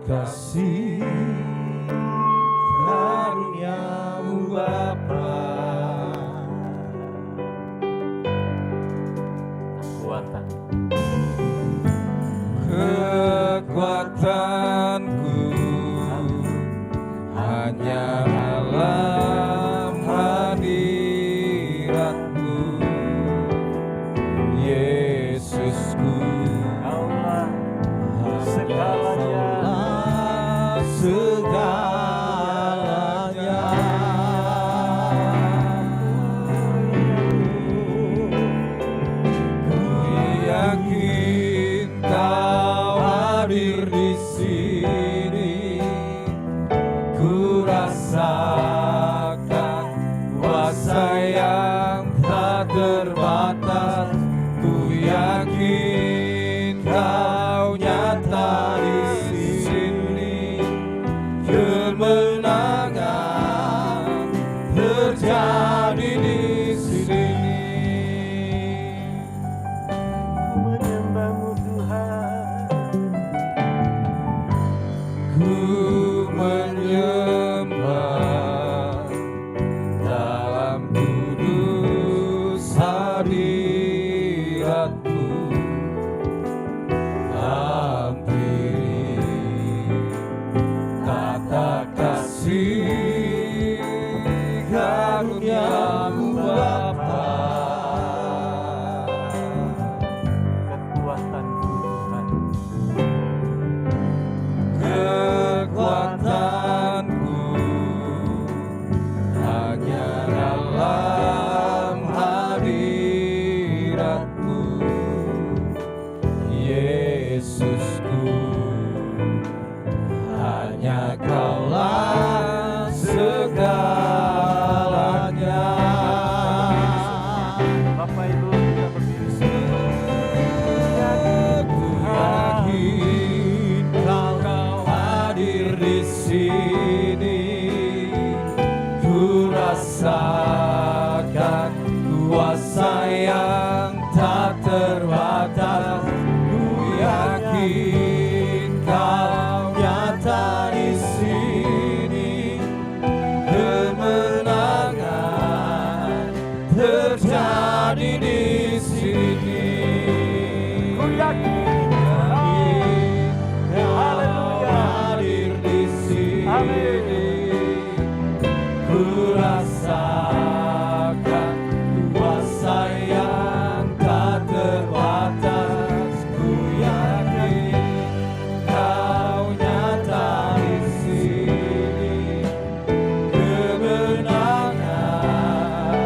kasih karunia-Mu Bapa. Kekuatanku hanya dalam hadirat-Mu, Yesusku. Kaulah segalanya, segalanya. Ku yakin Kau hadir di sini. Ku rasakan kuasa yang tak terbatas. Ku yakin Kau nyata di sini. Kemenangan terjadi di sini. ku menyembah-Mu Tuhan. Ku menyembah dalam kudus hadirat-Mu. Hampiri tata kasih karunia-Mu Bapa. Kekuatanku Tuhan, Kekuatanku hanya dalam hadirat-Mu, Yesusku. Hanya Kaulah segalanya. Bapak Ibu kita berdiri sini. Ku yakin Kau hadir di sini. Ku rasakan kuasa yang tak terbatas. Ku yakin Kau nyata di sini. Kemenangan terjadi di sini. Ku yakin Kau Haleluya. hadir di sini. Amin. Ku rasakan kuasa yang tak terbatas. Ku yakin Kau nyata di sini. Kemenangan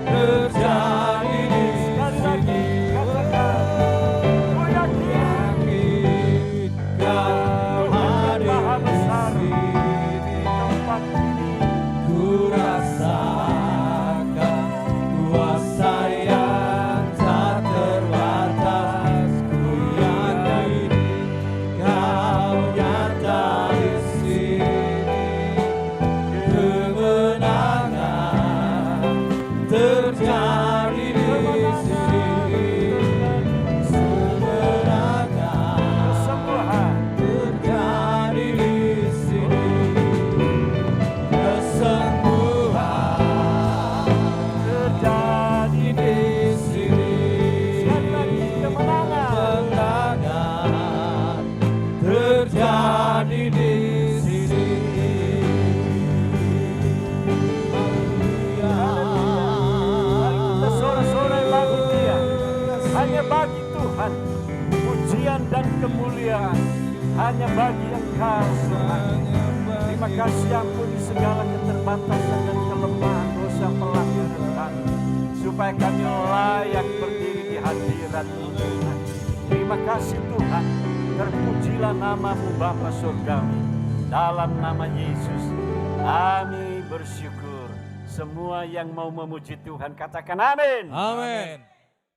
terjadi di Sekali lagi sini. katakan, ku yakin Kau hadir Maha di besar sini. di tempat ini. Ku rasakan kuasa yang tak terbatas. Ku yakin Kau nyata di sini. Kemenangan terjadi di sini. Kemenangan Kesembuhan, terjadi di sini. Kesembuhan terjadi di sini. sekali lagi kemenangan. Kemenangan terjadi di sini. Mari kita sorak-sorai lagu Dia. Hanya bagi Tuhan pujian dan kemuliaan, hanya bagi Engkau Tuhan. Terima kasih ampuni segala keterbatasan dan kelemahan dosa pelanggaran kami, supaya kami layak berdiri di hadirat-Mu Tuhan. Terima kasih Tuhan, terpujilah nama-Mu Bapa Surgawi. Dalam nama Yesus, kami bersyukur. Semua yang mau memuji Tuhan katakan amin. Amin.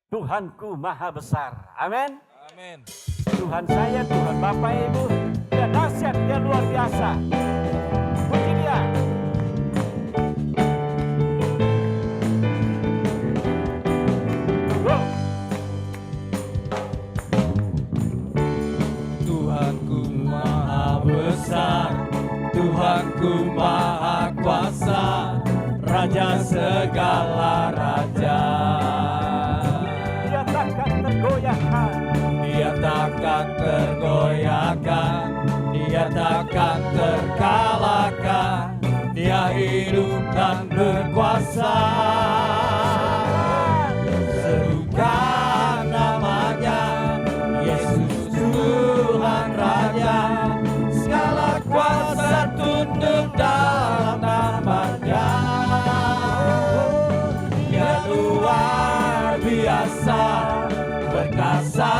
Tuhanku maha besar. Amin. Amin. Tuhan saya, Tuhan Bapak Ibu, dia dahsyat, dia luar biasa. Puji Dia. Go. Tuhanku maha besar. Tuhanku Maha Kuasa, Raja segala raja. Dia takkan tergoyahkan, Dia takkan tergoyahkan, Dia takkan terkalahkan. Dia hidup dan berkuasa. Serukan namanya, Yesus Tuhan Raja. Segala kuasa tunduk dalam namanya. Dia luar biasa, perkasa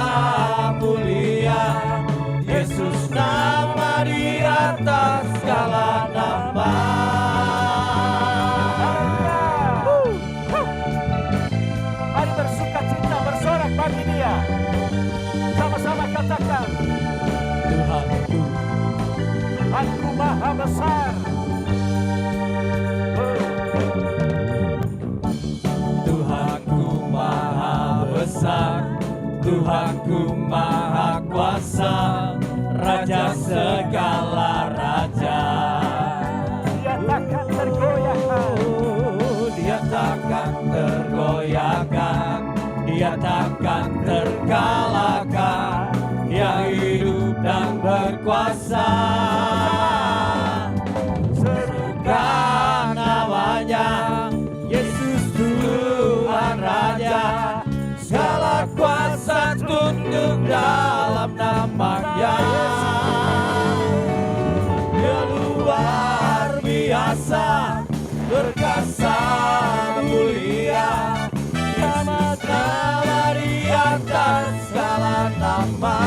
mulia. Yesus nama di atas segala nama. Mari bersuka cita, bersorak bagi Dia. Sama-sama katakan, Tuhanku, Tuhanku Maha Besar. Tuhanku Maha Besar, Tuhanku Maha Kuasa, Raja segala raja. Dia takkan tergoyahkan, Dia takkan tergoyahkan, Dia takkan terkalahkan. Dia hidup dan berkuasa. Serukan namanya, Yesus Tuhan Raja. Segala kuasa tunduk dalam namanya. Dia luar biasa, perkasa mulia. Yesus nama di atas segala nama.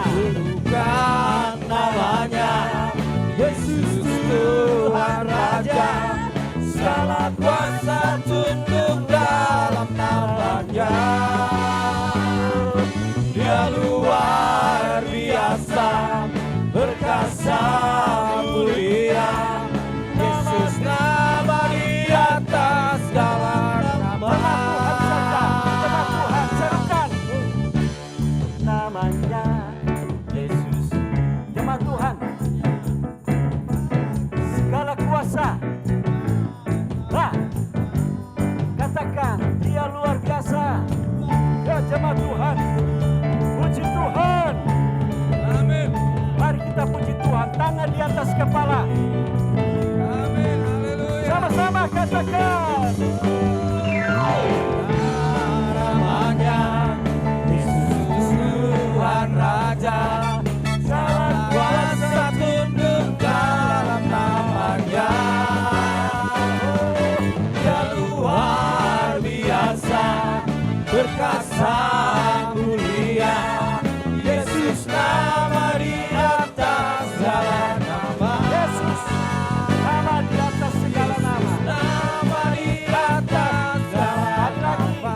Serukan namanya, Yesus Tuhan Raja. Segala kuasa tunduk dalam namanya. Dia luar biasa, perkasa mulia. Yesus nama di atas segala nama. Nama Tuhan, serukan namanya Yesus. Jemaat Tuhan, segala kuasa. Nah, katakan Dia luar biasa. Ya jemaat Tuhan, puji Tuhan. Amin. Mari kita puji Tuhan, tangan di atas kepala. Amin. Haleluya. Sama-sama katakan. Namanya Yesus Tuhan Raja. Segala kuasa tunduk dalam namanya. Dia luar biasa, perkasa mulia. Yesus nama di atas segala nama. Yesus, nama di atas segala nama. Nama di atas segala nama.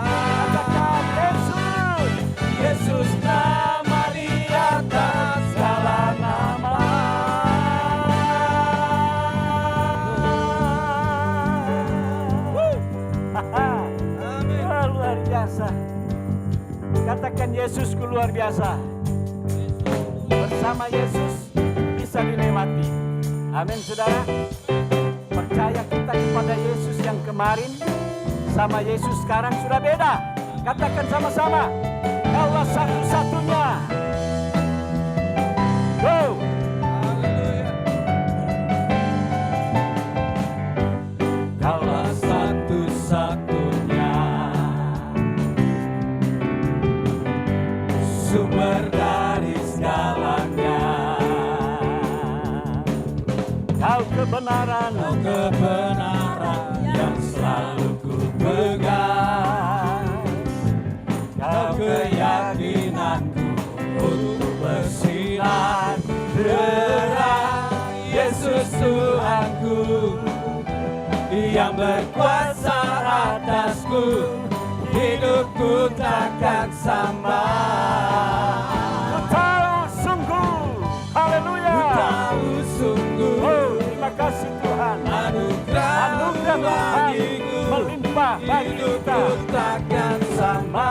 Katakan Yesus. Yesus nama di atas segala nama. Amin. Luar biasa. Katakan Yesusku luar biasa. Bersama Yesus bisa dinikmati. Amin saudara. Percaya kita kepada Yesus yang kemarin sama Yesus sekarang sudah beda. Katakan sama-sama. Kaulah satu-satunya. Go. Kaulah satu-satunya, sumber dari segalanya. Kau kebenaran, Kebenaran yang selalu ku pegang. Kau keyakinanku untuk bersinar terang. Yesus Tuhanku yang berkuasa atasku, hidupku takkan sama. ku tahu sungguh, haleluya. Ku tahu sungguh Oh, terima kasih Tuhan. anugerah Anugerah Tuhan bagiku, melimpah bagi kita. hidupku takkan sama.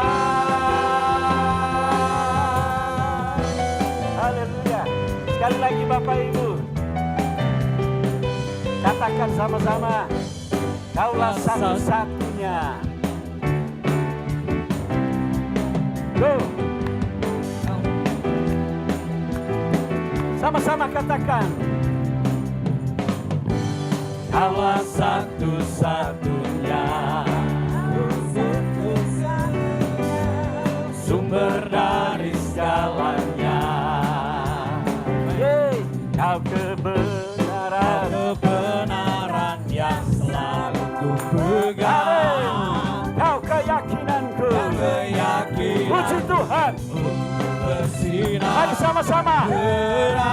Haleluya. Sekali lagi Bapak Katakan sama-sama, Kaulah satu-satunya. Go. Sama-sama katakan, Kaulah satu-satunya, sumber dari segalanya. Kau kebenaran, Kebenaran yang selalu ku pegang. Kau keyakinanku. Keyakinan Puji Tuhan. bersinar. Mari sama-sama.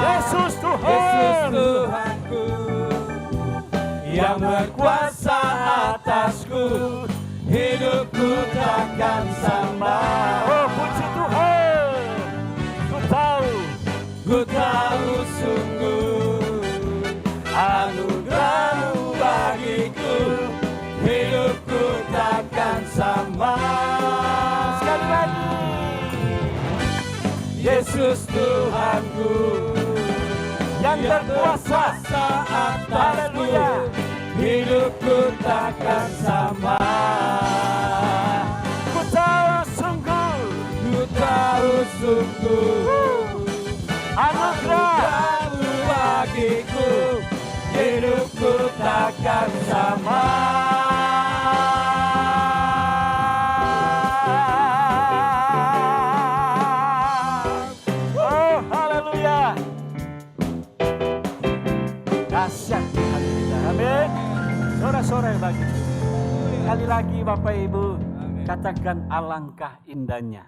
Yesus Tuhan. Tuhanku yang berkuasa atasku, hidupku takkan sama. Oh, puji Tuhan. Ku tahu sungguh anugerah-Mu bagiku, hidupku takkan sama. Sekali lagi. Yesus Tuhanku Yang berkuasa atasku, Haleluya. hidupku takkan sama. Ku tahu sungguh Ku tahu sungguh anugerah anugerah-Mu bagiku, hidupku takkan sama. Oh, haleluya. Dahsyat Tuhan kita. Amin. Sorak-sorak yang bagi. Sekali lagi Bapak Ibu, katakan alangkah indahnya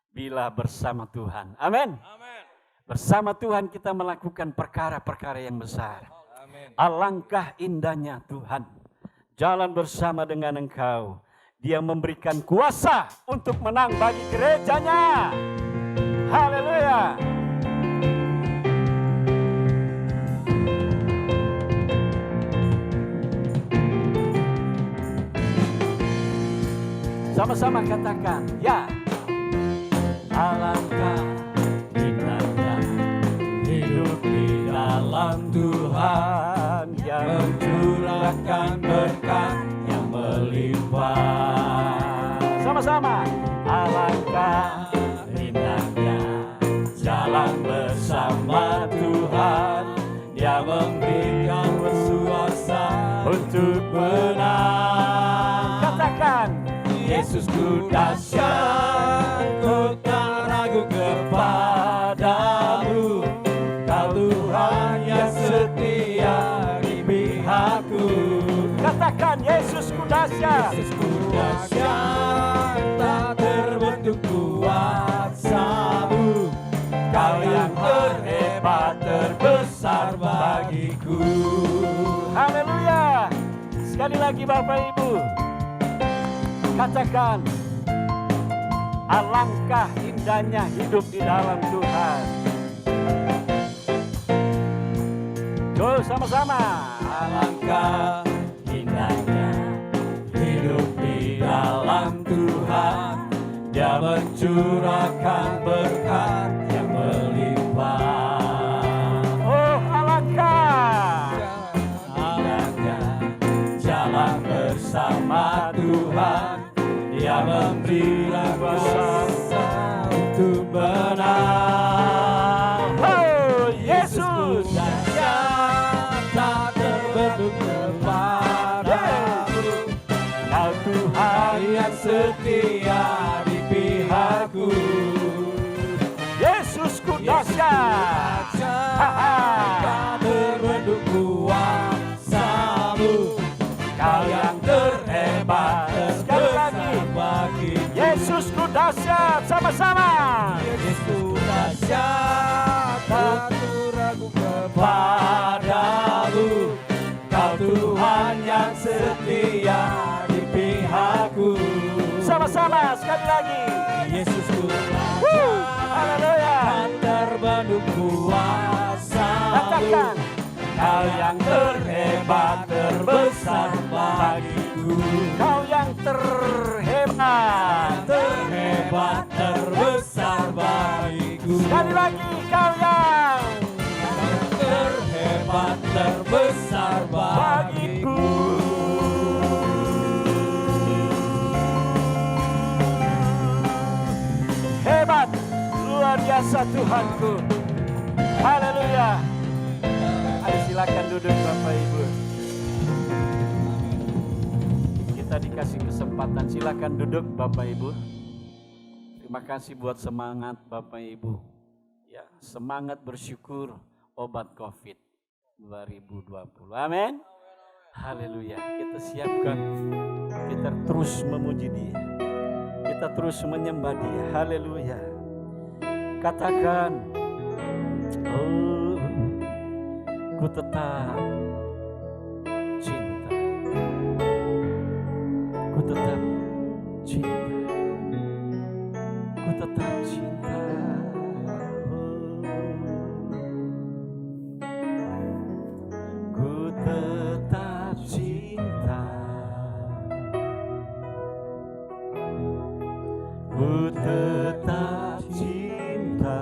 bila bersama Tuhan. Amin. Bersama Tuhan kita melakukan perkara-perkara yang besar. Alangkah indahnya Tuhan jalan bersama dengan Engkau. Dia memberikan kuasa untuk menang bagi gerejanya. Haleluya. Sama-sama katakan, ya. Alangkah indahnya hidup di dalam Tuhan, yang mencurahkan berkat yang melimpah. Sama-sama. Alangkah Indahnya jalan bersama Tuhan, yang memberikan bersuasa untuk menang. katakan, Yesusku dahsyat, ku tak ragu kepadamu. Kau Tuhan yang setia di pihakku. katakan Yesusku dahsyat. Yesusku dahsyat, tak terbentuk kuasa-Mu. Kau yang terhebat, terbesar bagiku. Haleluya. Sekali lagi Bapak Ibu, katakan, alangkah indahnya hidup di dalam Tuhan. Go sama-sama. Alangkah indahnya hidup di dalam Tuhan, Dia mencurahkan berkat yang melimpah. Oh, alangkah. Alangkah jalan bersama Tuhan, Dia memberikan kuasa untuk menang. Oh, Yesus. Dahsyat, tak terbentuk kepadamu. Kau Tuhan yang setia di pihakku. Yesusku dahsyat. Tak terbentuk kuasa-Mu. Kau yang terhebat, terbesar bagiku. Yesusku dahsyat. Sama-sama. Yesus dahsyat, tak ragu kepadamu. Kau Tuhan yang setia di pihakku. Sama-sama sekali lagi. Yesusku Haleluya. tak terbentuk kuasa-Mu. Katakan, Kau yang terhebat, terbesar bagiku. Kau yang terhebat. Terhebat, terbesar bagiku. Sekali lagi, Kau yang Terhebat, terbesar bagiku. biasa Tuhanku. Haleluya. Ayo silakan duduk Bapak Ibu. Kita dikasih kesempatan, silakan duduk Bapak Ibu. Terima kasih buat semangat Bapak Ibu. Ya, semangat bersyukur obat COVID 2020. Amin. Haleluya. Kita siapkan, kita terus memuji Dia. Kita terus menyembah Dia. Haleluya. Katakan, oh, ku tetap cinta. Ku tetap cinta. Ku tetap cinta. Ku tetap cinta. Ku tetap cinta.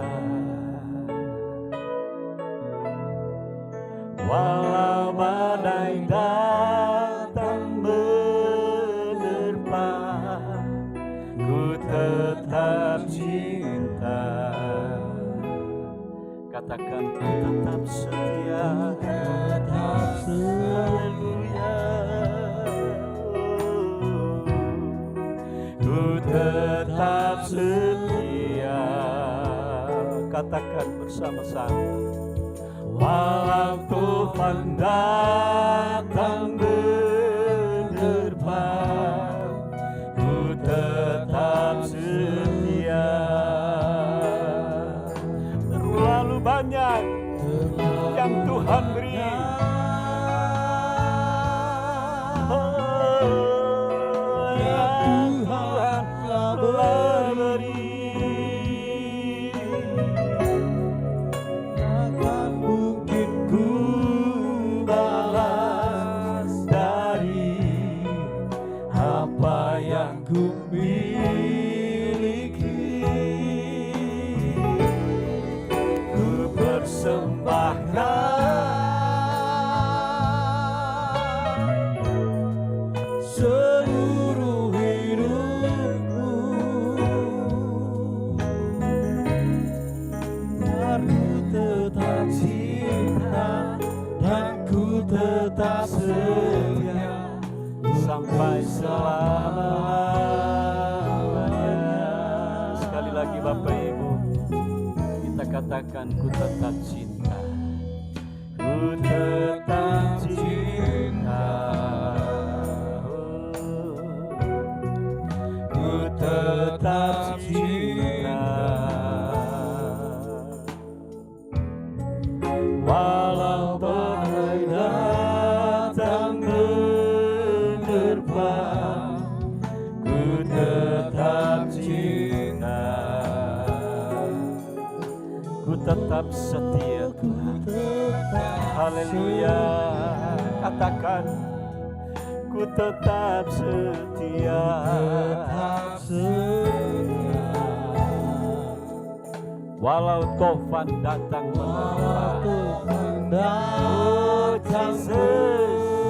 Walau badai datang menerpa, ku tetap cinta. Katakan ku tetap setia, tetap setia. Ku tetap setia. Katakan bersama-sama. Walau tufan datang menerpa, ku tetap setia. Terlalu banyak yang Tuhan beri. Oh, yang Tuhan telah beri. Seluruh hidupku, biar ku tetap cinta dan ku tetap setia sampai selamanya. Sekali lagi Bapak Ibu, kita katakan ku tetap cinta. Ku tetap cinta. Ku tetap cinta. Walau badai datang menerpa, ku tetap cinta. Ku tetap setia Tuhan. Haleluya. Katakan, ku tetap setia. Tetap setia. Walau tofan datang menerpa, oh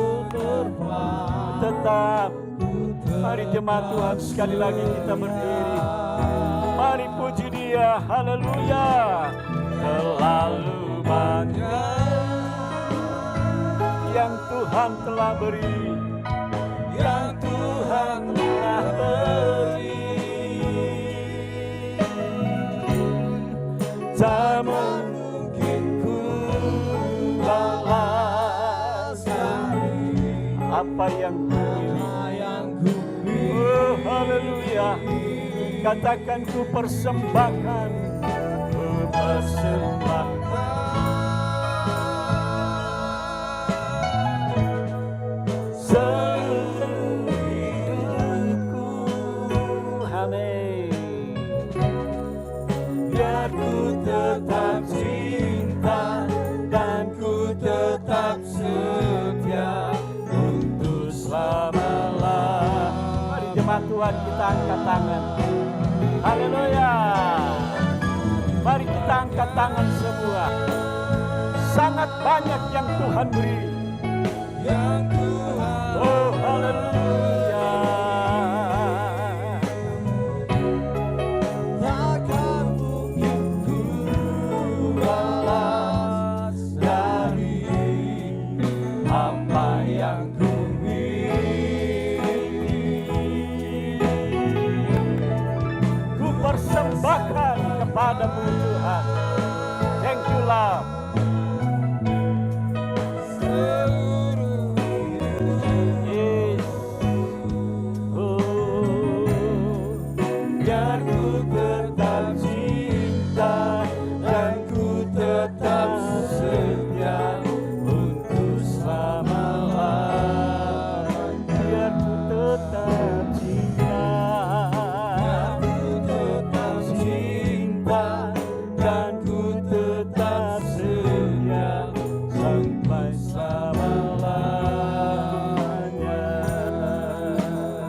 menerpa, tetap. Mari jemaat Tuhan, sekali lagi kita berdiri. Mari puji Dia. Haleluya. Terlalu banyak yang Tuhan telah beri, yang Tuhan telah beri. Tak mungkin ku balas apa yang ku miliki. Oh haleluya. Katakan ku persembahkan, ku persembahkan. Tetap cinta dan ku tetap setia untuk selama-lamanya. Mari jemaat Tuhan, kita angkat tangan. Haleluya. Mari kita angkat tangan semua. Sangat banyak yang Tuhan beri. Oh haleluya. Takkan mungkin kepadamu Tuhan. Thank you Lord. Yes. Oh, biar ku tetap cinta dan ku tetap setia untuk selama-lamanya. Biar ku tetap cinta, dan ku tetap setia sampai selama-lamanya.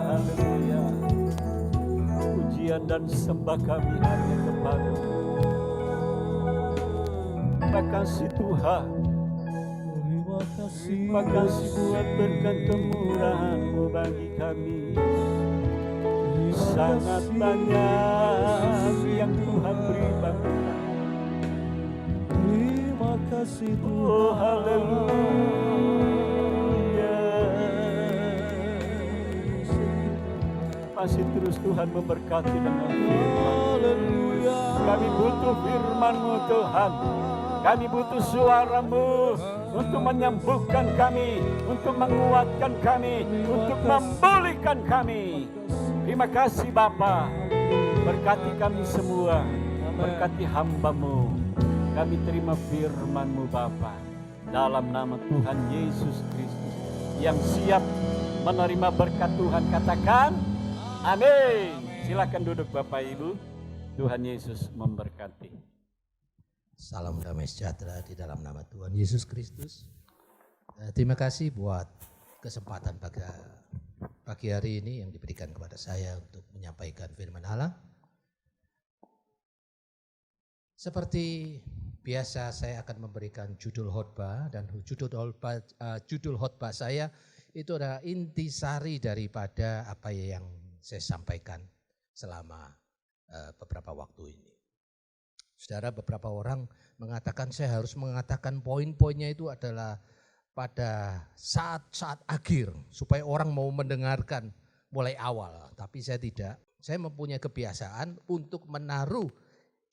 Haleluya. Pujian dan sembah kami hanya kepada-Mu. Terima kasih Tuhan. Terima kasih buat berkat kemurahan-Mu bagi kami. Sangat banyak yang Tuhan beri bagi kami. Terima kasih Tuhan. Oh haleluya. Masih terus Tuhan memberkati dengan firman. Haleluya. Kami butuh firman-Mu Tuhan. Kami butuh suara-Mu untuk menyembuhkan kami, untuk menguatkan kami, untuk memulihkan kami. Terima kasih Bapa. Berkati kami semua, berkati hamba-Mu. Kami terima firman-Mu Bapa. Dalam nama Tuhan Yesus Kristus yang siap menerima berkat Tuhan, katakan amin. Silakan duduk Bapak Ibu. Tuhan Yesus memberkati. Salam damai sejahtera di dalam nama Tuhan Yesus Kristus. Terima kasih buat kesempatan pagi hari ini yang diberikan kepada saya untuk menyampaikan firman Allah. Seperti biasa saya akan memberikan judul khotbah, dan judul khotbah saya itu adalah intisari daripada apa yang saya sampaikan selama beberapa waktu ini. Saudara, beberapa orang mengatakan saya harus mengatakan poin-poinnya itu adalah pada saat-saat akhir supaya orang mau mendengarkan mulai awal. Tapi saya tidak. Saya mempunyai kebiasaan untuk menaruh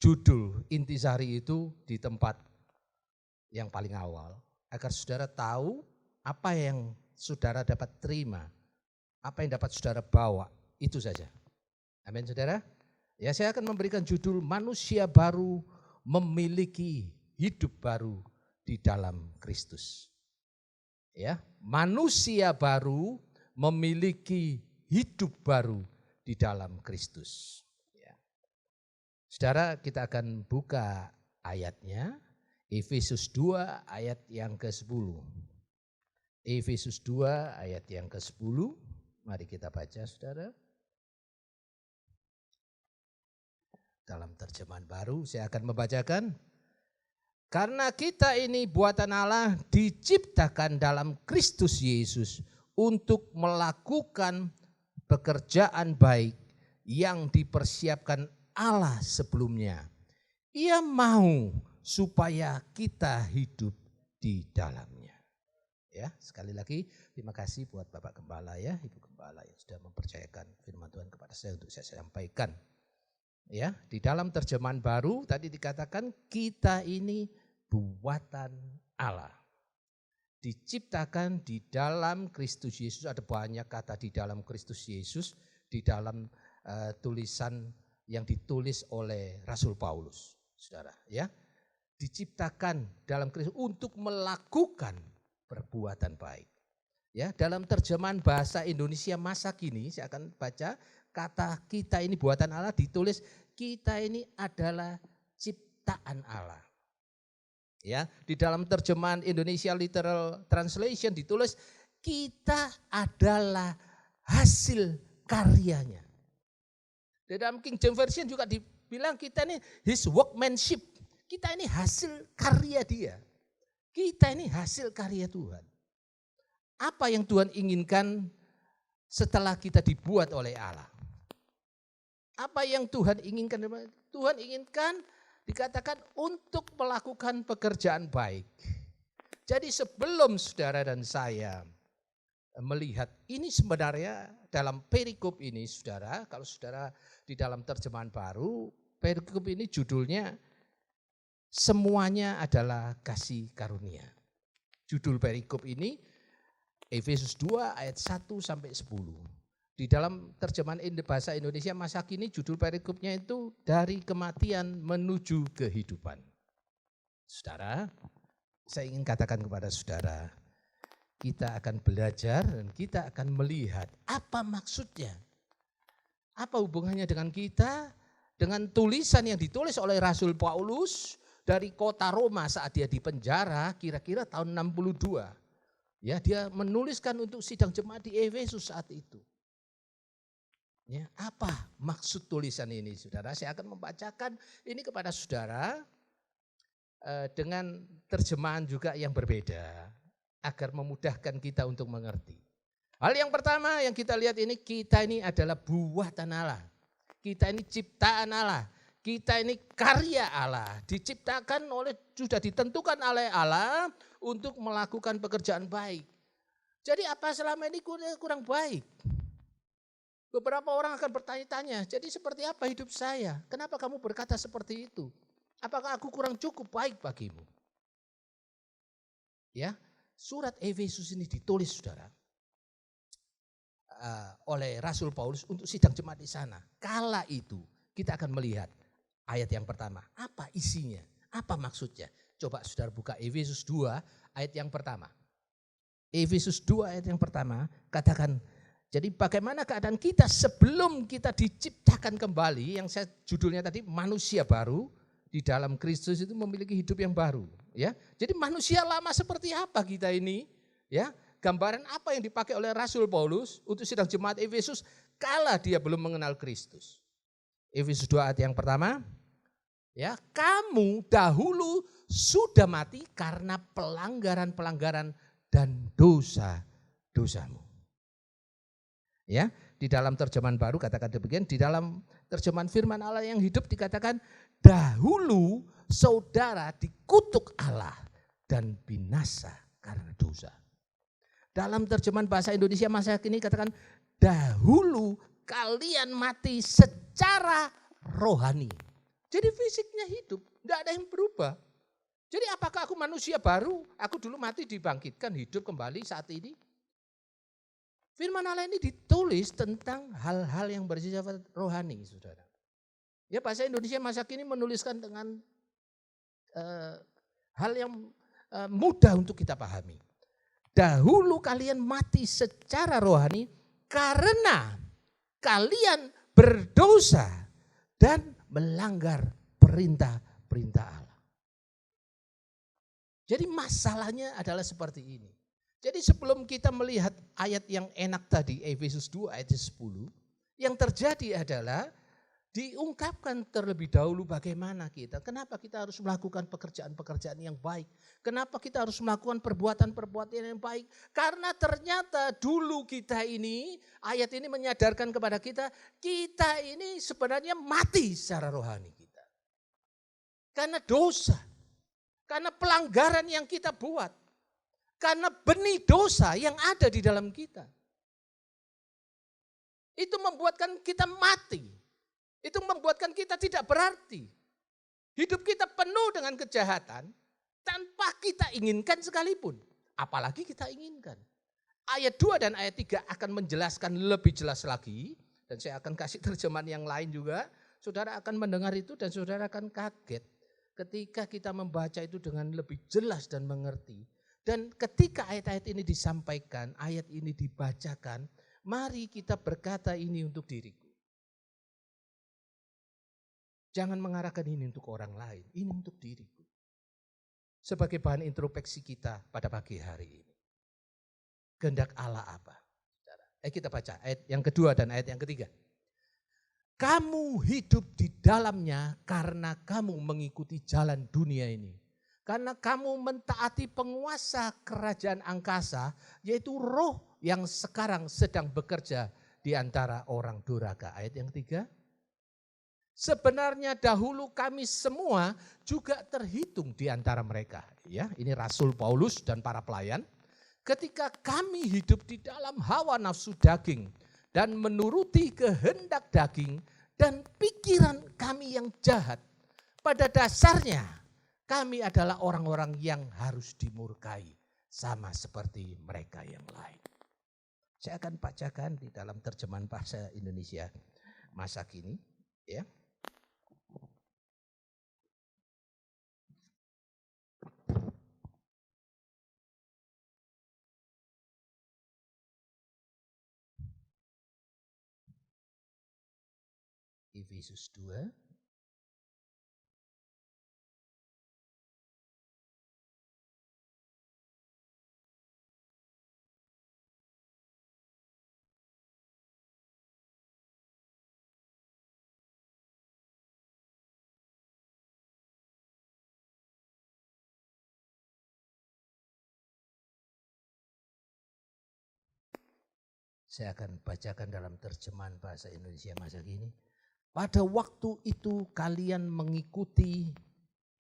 judul intisari itu di tempat yang paling awal agar saudara tahu apa yang saudara dapat terima, apa yang dapat saudara bawa, itu saja. Amin saudara. Ya, saya akan memberikan judul manusia baru memiliki hidup baru di dalam Kristus. Ya, manusia baru memiliki hidup baru di dalam Kristus. Ya. Saudara, kita akan buka ayatnya, Efesus 2 ayat yang ke-10. Efesus 2 ayat yang ke-10, mari kita baca saudara. Dalam terjemahan baru saya akan membacakan. Karena kita ini buatan Allah diciptakan dalam Kristus Yesus untuk melakukan pekerjaan baik yang dipersiapkan Allah sebelumnya. Ia mau supaya kita hidup di dalamnya. Ya, sekali lagi terima kasih buat Bapak Gembala ya, Ibu Gembala yang sudah mempercayakan firman Tuhan kepada saya untuk saya sampaikan. Ya, di dalam terjemahan baru tadi dikatakan kita ini buatan Allah. Diciptakan di dalam Kristus Yesus, ada banyak kata di dalam Kristus Yesus di dalam tulisan yang ditulis oleh Rasul Paulus. Saudara, ya. Diciptakan dalam Kristus untuk melakukan perbuatan baik. Ya, dalam terjemahan bahasa Indonesia masa kini saya akan baca kata kita ini buatan Allah ditulis kita ini adalah ciptaan Allah. Ya, di dalam terjemahan Indonesia Literal Translation ditulis kita adalah hasil karyanya. Di dalam King James Version juga dibilang kita ini his workmanship. Kita ini hasil karya dia. Kita ini hasil karya Tuhan. Apa yang Tuhan inginkan setelah kita dibuat oleh Allah? Apa yang Tuhan inginkan? Tuhan inginkan dikatakan untuk melakukan pekerjaan baik. Jadi sebelum saudara dan saya melihat ini sebenarnya dalam perikop ini saudara, kalau saudara di dalam terjemahan baru perikop ini judulnya semuanya adalah kasih karunia. Judul perikop ini Efesus 2 ayat 1 sampai 10. Di dalam terjemahan bahasa Indonesia masa kini judul perikopnya itu dari kematian menuju kehidupan. Saudara, saya ingin katakan kepada saudara, kita akan belajar dan kita akan melihat apa maksudnya. Apa hubungannya dengan kita, dengan tulisan yang ditulis oleh Rasul Paulus dari kota Roma saat dia di penjara kira-kira tahun 62. Ya, dia menuliskan untuk sidang jemaat di Efesus saat itu. Ya, apa maksud tulisan ini, saudara? Saya akan membacakan ini kepada saudara dengan terjemahan juga yang berbeda agar memudahkan kita untuk mengerti. Hal yang pertama yang kita lihat ini, kita ini adalah buatan Allah. Kita ini ciptaan Allah. Kita ini karya Allah. Diciptakan sudah ditentukan oleh Allah untuk melakukan pekerjaan baik. Jadi apa selama ini kurang baik? Beberapa orang akan bertanya-tanya, jadi seperti apa hidup saya? Kenapa kamu berkata seperti itu? Apakah aku kurang cukup baik bagimu? Ya, surat Efesus ini ditulis saudara oleh Rasul Paulus untuk sidang jemaat di sana. Kala itu kita akan melihat ayat yang pertama. Apa isinya? Apa maksudnya? Coba saudara buka Efesus 2 ayat yang pertama. Efesus 2 ayat yang pertama katakan, jadi bagaimana keadaan kita sebelum kita diciptakan kembali, yang saya judulnya tadi manusia baru di dalam Kristus itu memiliki hidup yang baru. Ya, jadi manusia lama seperti apa kita ini? Ya, gambaran apa yang dipakai oleh Rasul Paulus untuk sidang jemaat Efesus kala dia belum mengenal Kristus. Efesus 2 ayat yang pertama, ya, kamu dahulu sudah mati karena pelanggaran-pelanggaran dan dosa-dosamu. Ya, di dalam terjemahan baru katakan demikian, di dalam terjemahan firman Allah yang hidup dikatakan dahulu saudara dikutuk Allah dan binasa karena dosa. Dalam terjemahan bahasa Indonesia masa kini katakan dahulu kalian mati secara rohani. Jadi fisiknya hidup, tidak ada yang berubah. Jadi apakah aku manusia baru? Aku dulu mati dibangkitkan hidup kembali saat ini? Firman Allah ini ditulis tentang hal-hal yang bersifat rohani, saudara. Ya, bahasa Indonesia masa kini menuliskan dengan hal yang mudah untuk kita pahami. Dahulu kalian mati secara rohani karena kalian berdosa dan melanggar perintah-perintah Allah. Jadi masalahnya adalah seperti ini. Jadi sebelum kita melihat ayat yang enak tadi, Efesus 2 ayat 10, yang terjadi adalah diungkapkan terlebih dahulu bagaimana kita, kenapa kita harus melakukan pekerjaan-pekerjaan yang baik, kenapa kita harus melakukan perbuatan-perbuatan yang baik, karena ternyata dulu kita ini, ayat ini menyadarkan kepada kita, kita ini sebenarnya mati secara rohani kita. Karena dosa, karena pelanggaran yang kita buat. Karena benih dosa yang ada di dalam kita. Itu membuatkan kita mati. Itu membuatkan kita tidak berarti. Hidup kita penuh dengan kejahatan tanpa kita inginkan sekalipun. Apalagi kita inginkan. Ayat 2 dan ayat 3 akan menjelaskan lebih jelas lagi. Dan saya akan kasih terjemahan yang lain juga. Saudara akan mendengar itu dan saudara akan kaget. Ketika kita membaca itu dengan lebih jelas dan mengerti. Dan ketika ayat-ayat ini disampaikan, ayat ini dibacakan, mari kita berkata ini untuk diriku. Jangan mengarahkan ini untuk orang lain, ini untuk diriku. Sebagai bahan introspeksi kita pada pagi hari ini. Kehendak Allah apa? Kita baca ayat yang kedua dan ayat yang ketiga. Kamu hidup di dalamnya karena kamu mengikuti jalan dunia ini. Karena kamu mentaati penguasa kerajaan angkasa, yaitu roh yang sekarang sedang bekerja di antara orang durhaka. Ayat yang ketiga. Sebenarnya dahulu kami semua juga terhitung di antara mereka. Ya, ini Rasul Paulus dan para pelayan. Ketika kami hidup di dalam hawa nafsu daging dan menuruti kehendak daging dan pikiran kami yang jahat. Pada dasarnya kami adalah orang-orang yang harus dimurkai sama seperti mereka yang lain. Saya akan bacakan di dalam terjemahan bahasa Indonesia masa kini, ya. Efesus 2 saya akan bacakan dalam terjemahan bahasa Indonesia masa kini. Pada waktu itu kalian mengikuti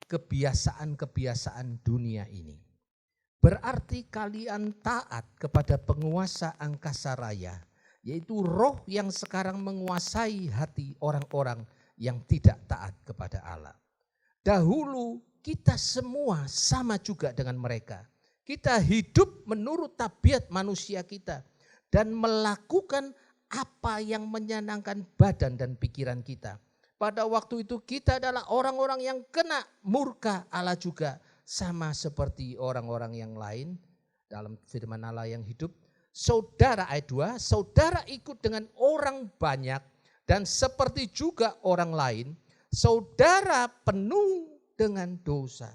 kebiasaan-kebiasaan dunia ini. Berarti kalian taat kepada penguasa angkasa raya, yaitu roh yang sekarang menguasai hati orang-orang yang tidak taat kepada Allah. Dahulu kita semua sama juga dengan mereka. Kita hidup menurut tabiat manusia kita dan melakukan apa yang menyenangkan badan dan pikiran kita. Pada waktu itu kita adalah orang-orang yang kena murka Allah juga, sama seperti orang-orang yang lain. Dalam firman Allah yang hidup, saudara ayat 2, saudara ikut dengan orang banyak dan seperti juga orang lain, saudara penuh dengan dosa,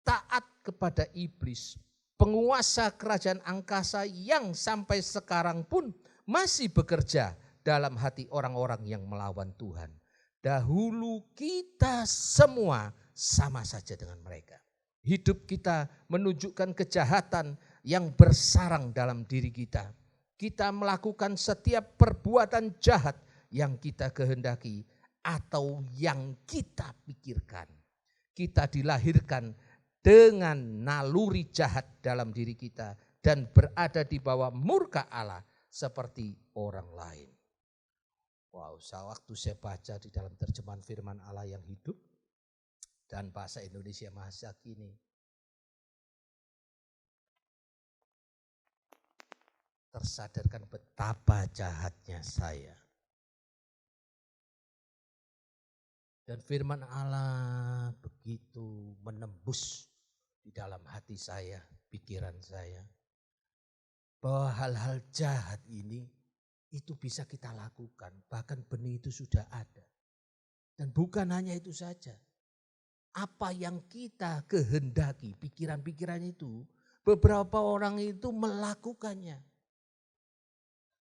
taat kepada iblis, penguasa kerajaan angkasa yang sampai sekarang pun masih bekerja dalam hati orang-orang yang melawan Tuhan. Dahulu kita semua sama saja dengan mereka. Hidup kita menunjukkan kejahatan yang bersarang dalam diri kita. Kita melakukan setiap perbuatan jahat yang kita kehendaki atau yang kita pikirkan. Kita dilahirkan dengan naluri jahat dalam diri kita dan berada di bawah murka Allah seperti orang lain. Wow, waktu saya baca di dalam terjemahan firman Allah yang hidup dan bahasa Indonesia masa kini, tersadarkan betapa jahatnya saya. Dan firman Allah begitu menembus di dalam hati saya, pikiran saya, bahwa hal-hal jahat ini itu bisa kita lakukan. Bahkan benih itu sudah ada. Dan bukan hanya itu saja. Apa yang kita kehendaki, pikiran-pikiran itu, beberapa orang itu melakukannya.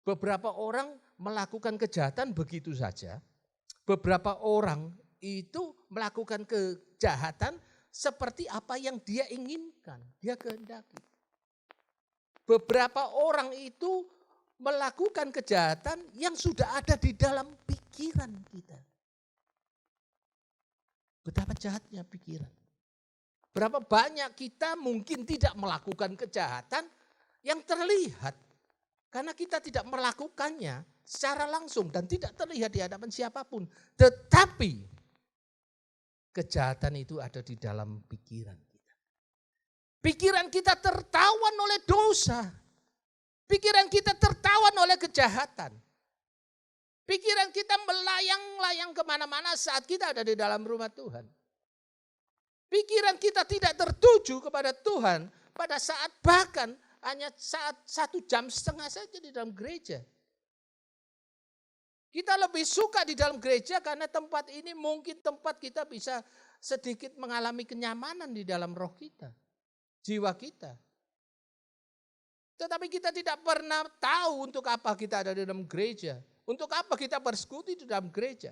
Beberapa orang melakukan kejahatan begitu saja. Beberapa orang itu melakukan kejahatan seperti apa yang dia inginkan, dia kehendaki. Beberapa orang itu melakukan kejahatan yang sudah ada di dalam pikiran kita. Betapa jahatnya pikiran. Berapa banyak kita mungkin tidak melakukan kejahatan yang terlihat. Karena kita tidak melakukannya secara langsung dan tidak terlihat di hadapan siapapun. Tetapi kejahatan itu ada di dalam pikiran. Pikiran kita tertawan oleh dosa. Pikiran kita tertawan oleh kejahatan. Pikiran kita melayang-layang kemana-mana saat kita ada di dalam rumah Tuhan. Pikiran kita tidak tertuju kepada Tuhan pada saat bahkan hanya saat 1,5 jam saja di dalam gereja. Kita lebih suka di dalam gereja karena tempat ini mungkin tempat kita bisa sedikit mengalami kenyamanan di dalam roh kita. Jiwa kita. Tetapi kita tidak pernah tahu untuk apa kita ada di dalam gereja. Untuk apa kita bersekutu di dalam gereja.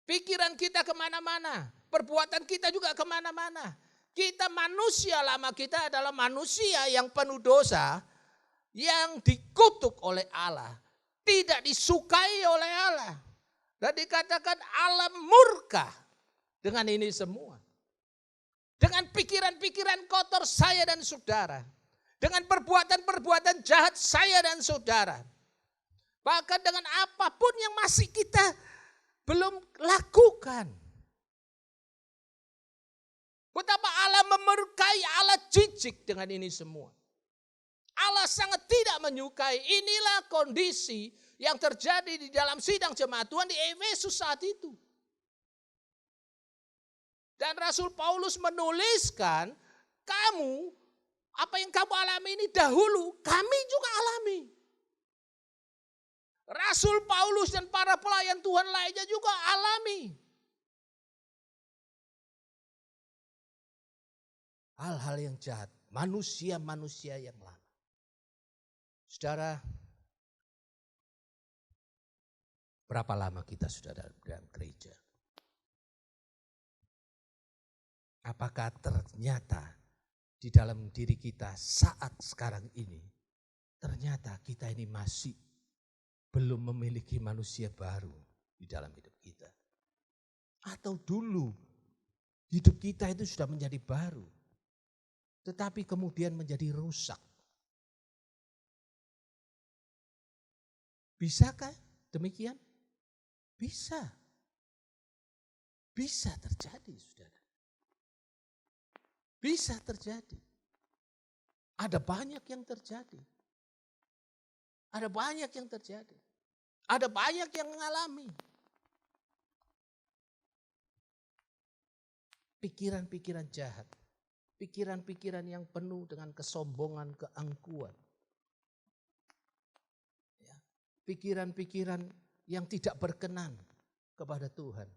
Pikiran kita kemana-mana. Perbuatan kita juga kemana-mana. Kita manusia lama, kita adalah manusia yang penuh dosa. Yang dikutuk oleh Allah. Tidak disukai oleh Allah. Dan dikatakan Allah murka dengan ini semua. Dengan pikiran-pikiran kotor saya dan saudara. Dengan perbuatan-perbuatan jahat saya dan saudara. Bahkan dengan apapun yang masih kita belum lakukan. Betapa Allah memurkai, Allah jijik dengan ini semua. Allah sangat tidak menyukai. Inilah kondisi yang terjadi di dalam sidang jemaat Tuhan di Efesus saat itu. Dan Rasul Paulus menuliskan, kamu, apa yang kamu alami ini dahulu, kami juga alami. Rasul Paulus dan para pelayan Tuhan lainnya juga alami. Hal-hal yang jahat, manusia-manusia yang lama. Saudara, berapa lama kita sudah dalam gereja? Apakah ternyata di dalam diri kita saat sekarang ini, ternyata kita ini masih belum memiliki manusia baru di dalam hidup kita? Atau dulu hidup kita itu sudah menjadi baru, tetapi kemudian menjadi rusak? Bisakah demikian? Bisa. Bisa terjadi, saudara. Bisa terjadi. Ada banyak yang terjadi. Ada banyak yang terjadi. Ada banyak yang mengalami. Pikiran-pikiran jahat. Pikiran-pikiran yang penuh dengan kesombongan, keangkuhan. Pikiran-pikiran yang tidak berkenan kepada Tuhan.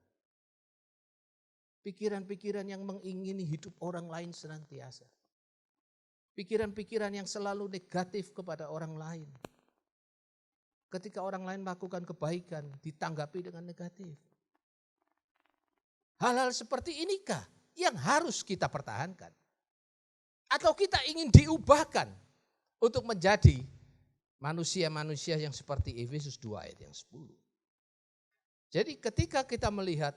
Pikiran-pikiran yang mengingini hidup orang lain senantiasa. Pikiran-pikiran yang selalu negatif kepada orang lain. Ketika orang lain melakukan kebaikan, ditanggapi dengan negatif. Hal-hal seperti inikah yang harus kita pertahankan? Atau kita ingin diubahkan untuk menjadi manusia-manusia yang seperti Efesus 2 ayat yang 10. Jadi ketika kita melihat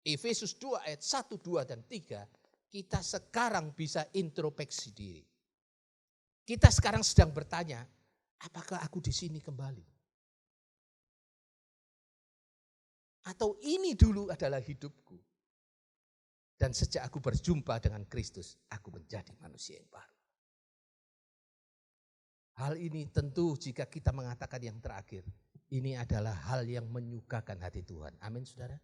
Efesus 2 ayat 1, 2, dan 3, kita sekarang bisa introspeksi diri. Kita sekarang sedang bertanya, apakah aku di sini kembali? Atau ini dulu adalah hidupku? Dan sejak aku berjumpa dengan Kristus, aku menjadi manusia yang baru. Hal ini tentu jika kita mengatakan yang terakhir, ini adalah hal yang menyukakan hati Tuhan. Amin, saudara.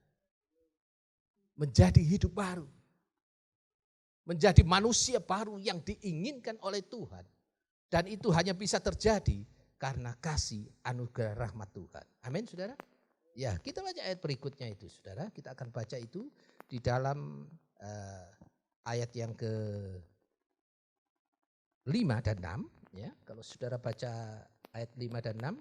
Menjadi hidup baru. Menjadi manusia baru yang diinginkan oleh Tuhan. Dan itu hanya bisa terjadi karena kasih anugerah rahmat Tuhan. Amin, saudara. Ya, kita baca ayat berikutnya itu, saudara. Kita akan baca itu di dalam ayat yang ke-5 dan 6. Ya, kalau saudara baca ayat 5 dan 6,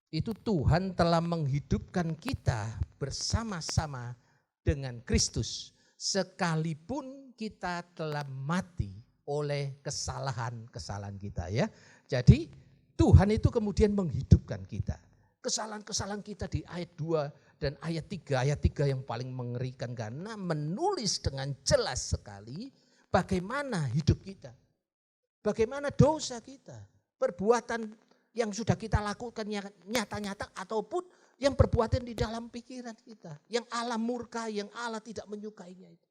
itu Tuhan telah menghidupkan kita bersama-sama dengan Kristus, sekalipun kita telah mati oleh kesalahan-kesalahan kita. Ya, jadi Tuhan itu kemudian menghidupkan kita. Kesalahan-kesalahan kita di ayat 2 dan ayat 3 yang paling mengerikan karena menulis dengan jelas sekali bagaimana hidup kita. Bagaimana dosa kita, perbuatan yang sudah kita lakukan nyata-nyata ataupun yang perbuatan di dalam pikiran kita. Yang Allah murka, yang Allah tidak menyukainya itu.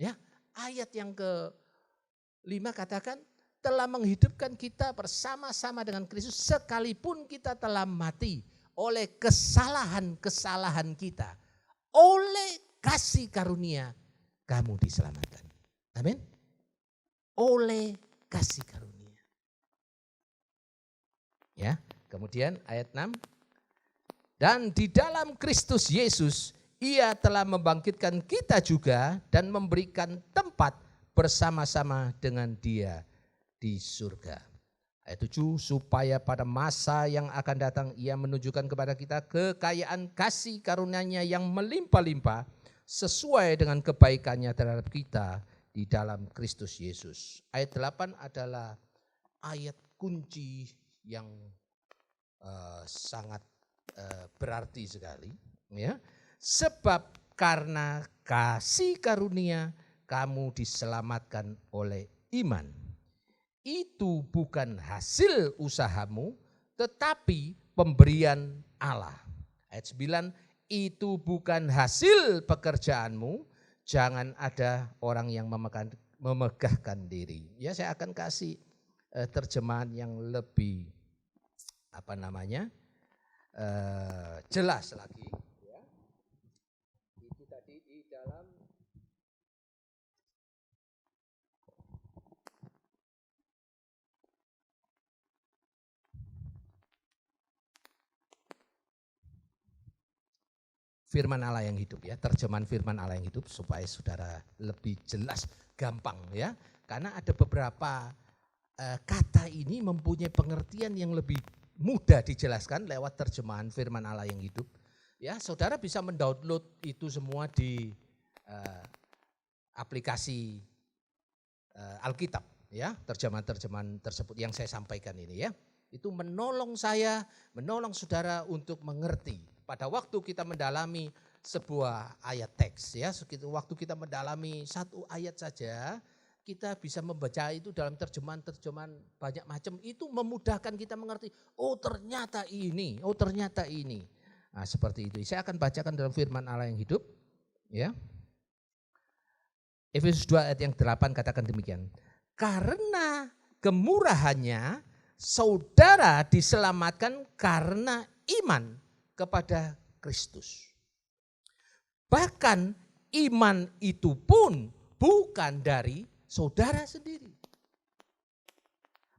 Ya, ayat yang ke-5 katakan, telah menghidupkan kita bersama-sama dengan Kristus sekalipun kita telah mati oleh kesalahan-kesalahan kita. Oleh kasih karunia kamu diselamatkan. Amin. Oleh kasih karunia. Ya, kemudian ayat 6. Dan di dalam Kristus Yesus Ia telah membangkitkan kita juga dan memberikan tempat bersama-sama dengan Dia di surga. Ayat 7, supaya pada masa yang akan datang Ia menunjukkan kepada kita kekayaan kasih karunia-Nya yang melimpah-limpah sesuai dengan kebaikannya terhadap kita di dalam Kristus Yesus. Ayat 8 adalah ayat kunci yang sangat berarti sekali. Ya. Sebab karena kasih karunia kamu diselamatkan oleh iman. itu bukan hasil usahamu, tetapi pemberian Allah. Ayat 9, itu bukan hasil pekerjaanmu, jangan ada orang yang memegahkan diri. Ya, saya akan kasih terjemahan yang lebih jelas lagi. Ya. Itu tadi di dalam firman Allah yang hidup ya, terjemahan firman Allah yang hidup supaya saudara lebih jelas, gampang ya. Karena ada beberapa kata ini mempunyai pengertian yang lebih mudah dijelaskan lewat terjemahan firman Allah yang hidup. Ya, saudara bisa mendownload itu semua di aplikasi Alkitab ya, terjemahan-terjemahan tersebut yang saya sampaikan ini ya. Itu menolong saya, menolong saudara untuk mengerti. Pada waktu kita mendalami sebuah ayat teks ya, waktu kita mendalami satu ayat saja, kita bisa membaca itu dalam terjemahan-terjemahan banyak macam, itu memudahkan kita mengerti, oh ternyata ini, oh ternyata ini. Nah, seperti itu. Saya akan bacakan dalam firman Allah yang hidup ya. Efesus 2 ayat yang 8 katakan demikian. Karena kemurahannya saudara diselamatkan karena iman kepada Kristus. Bahkan iman itu pun bukan dari saudara sendiri,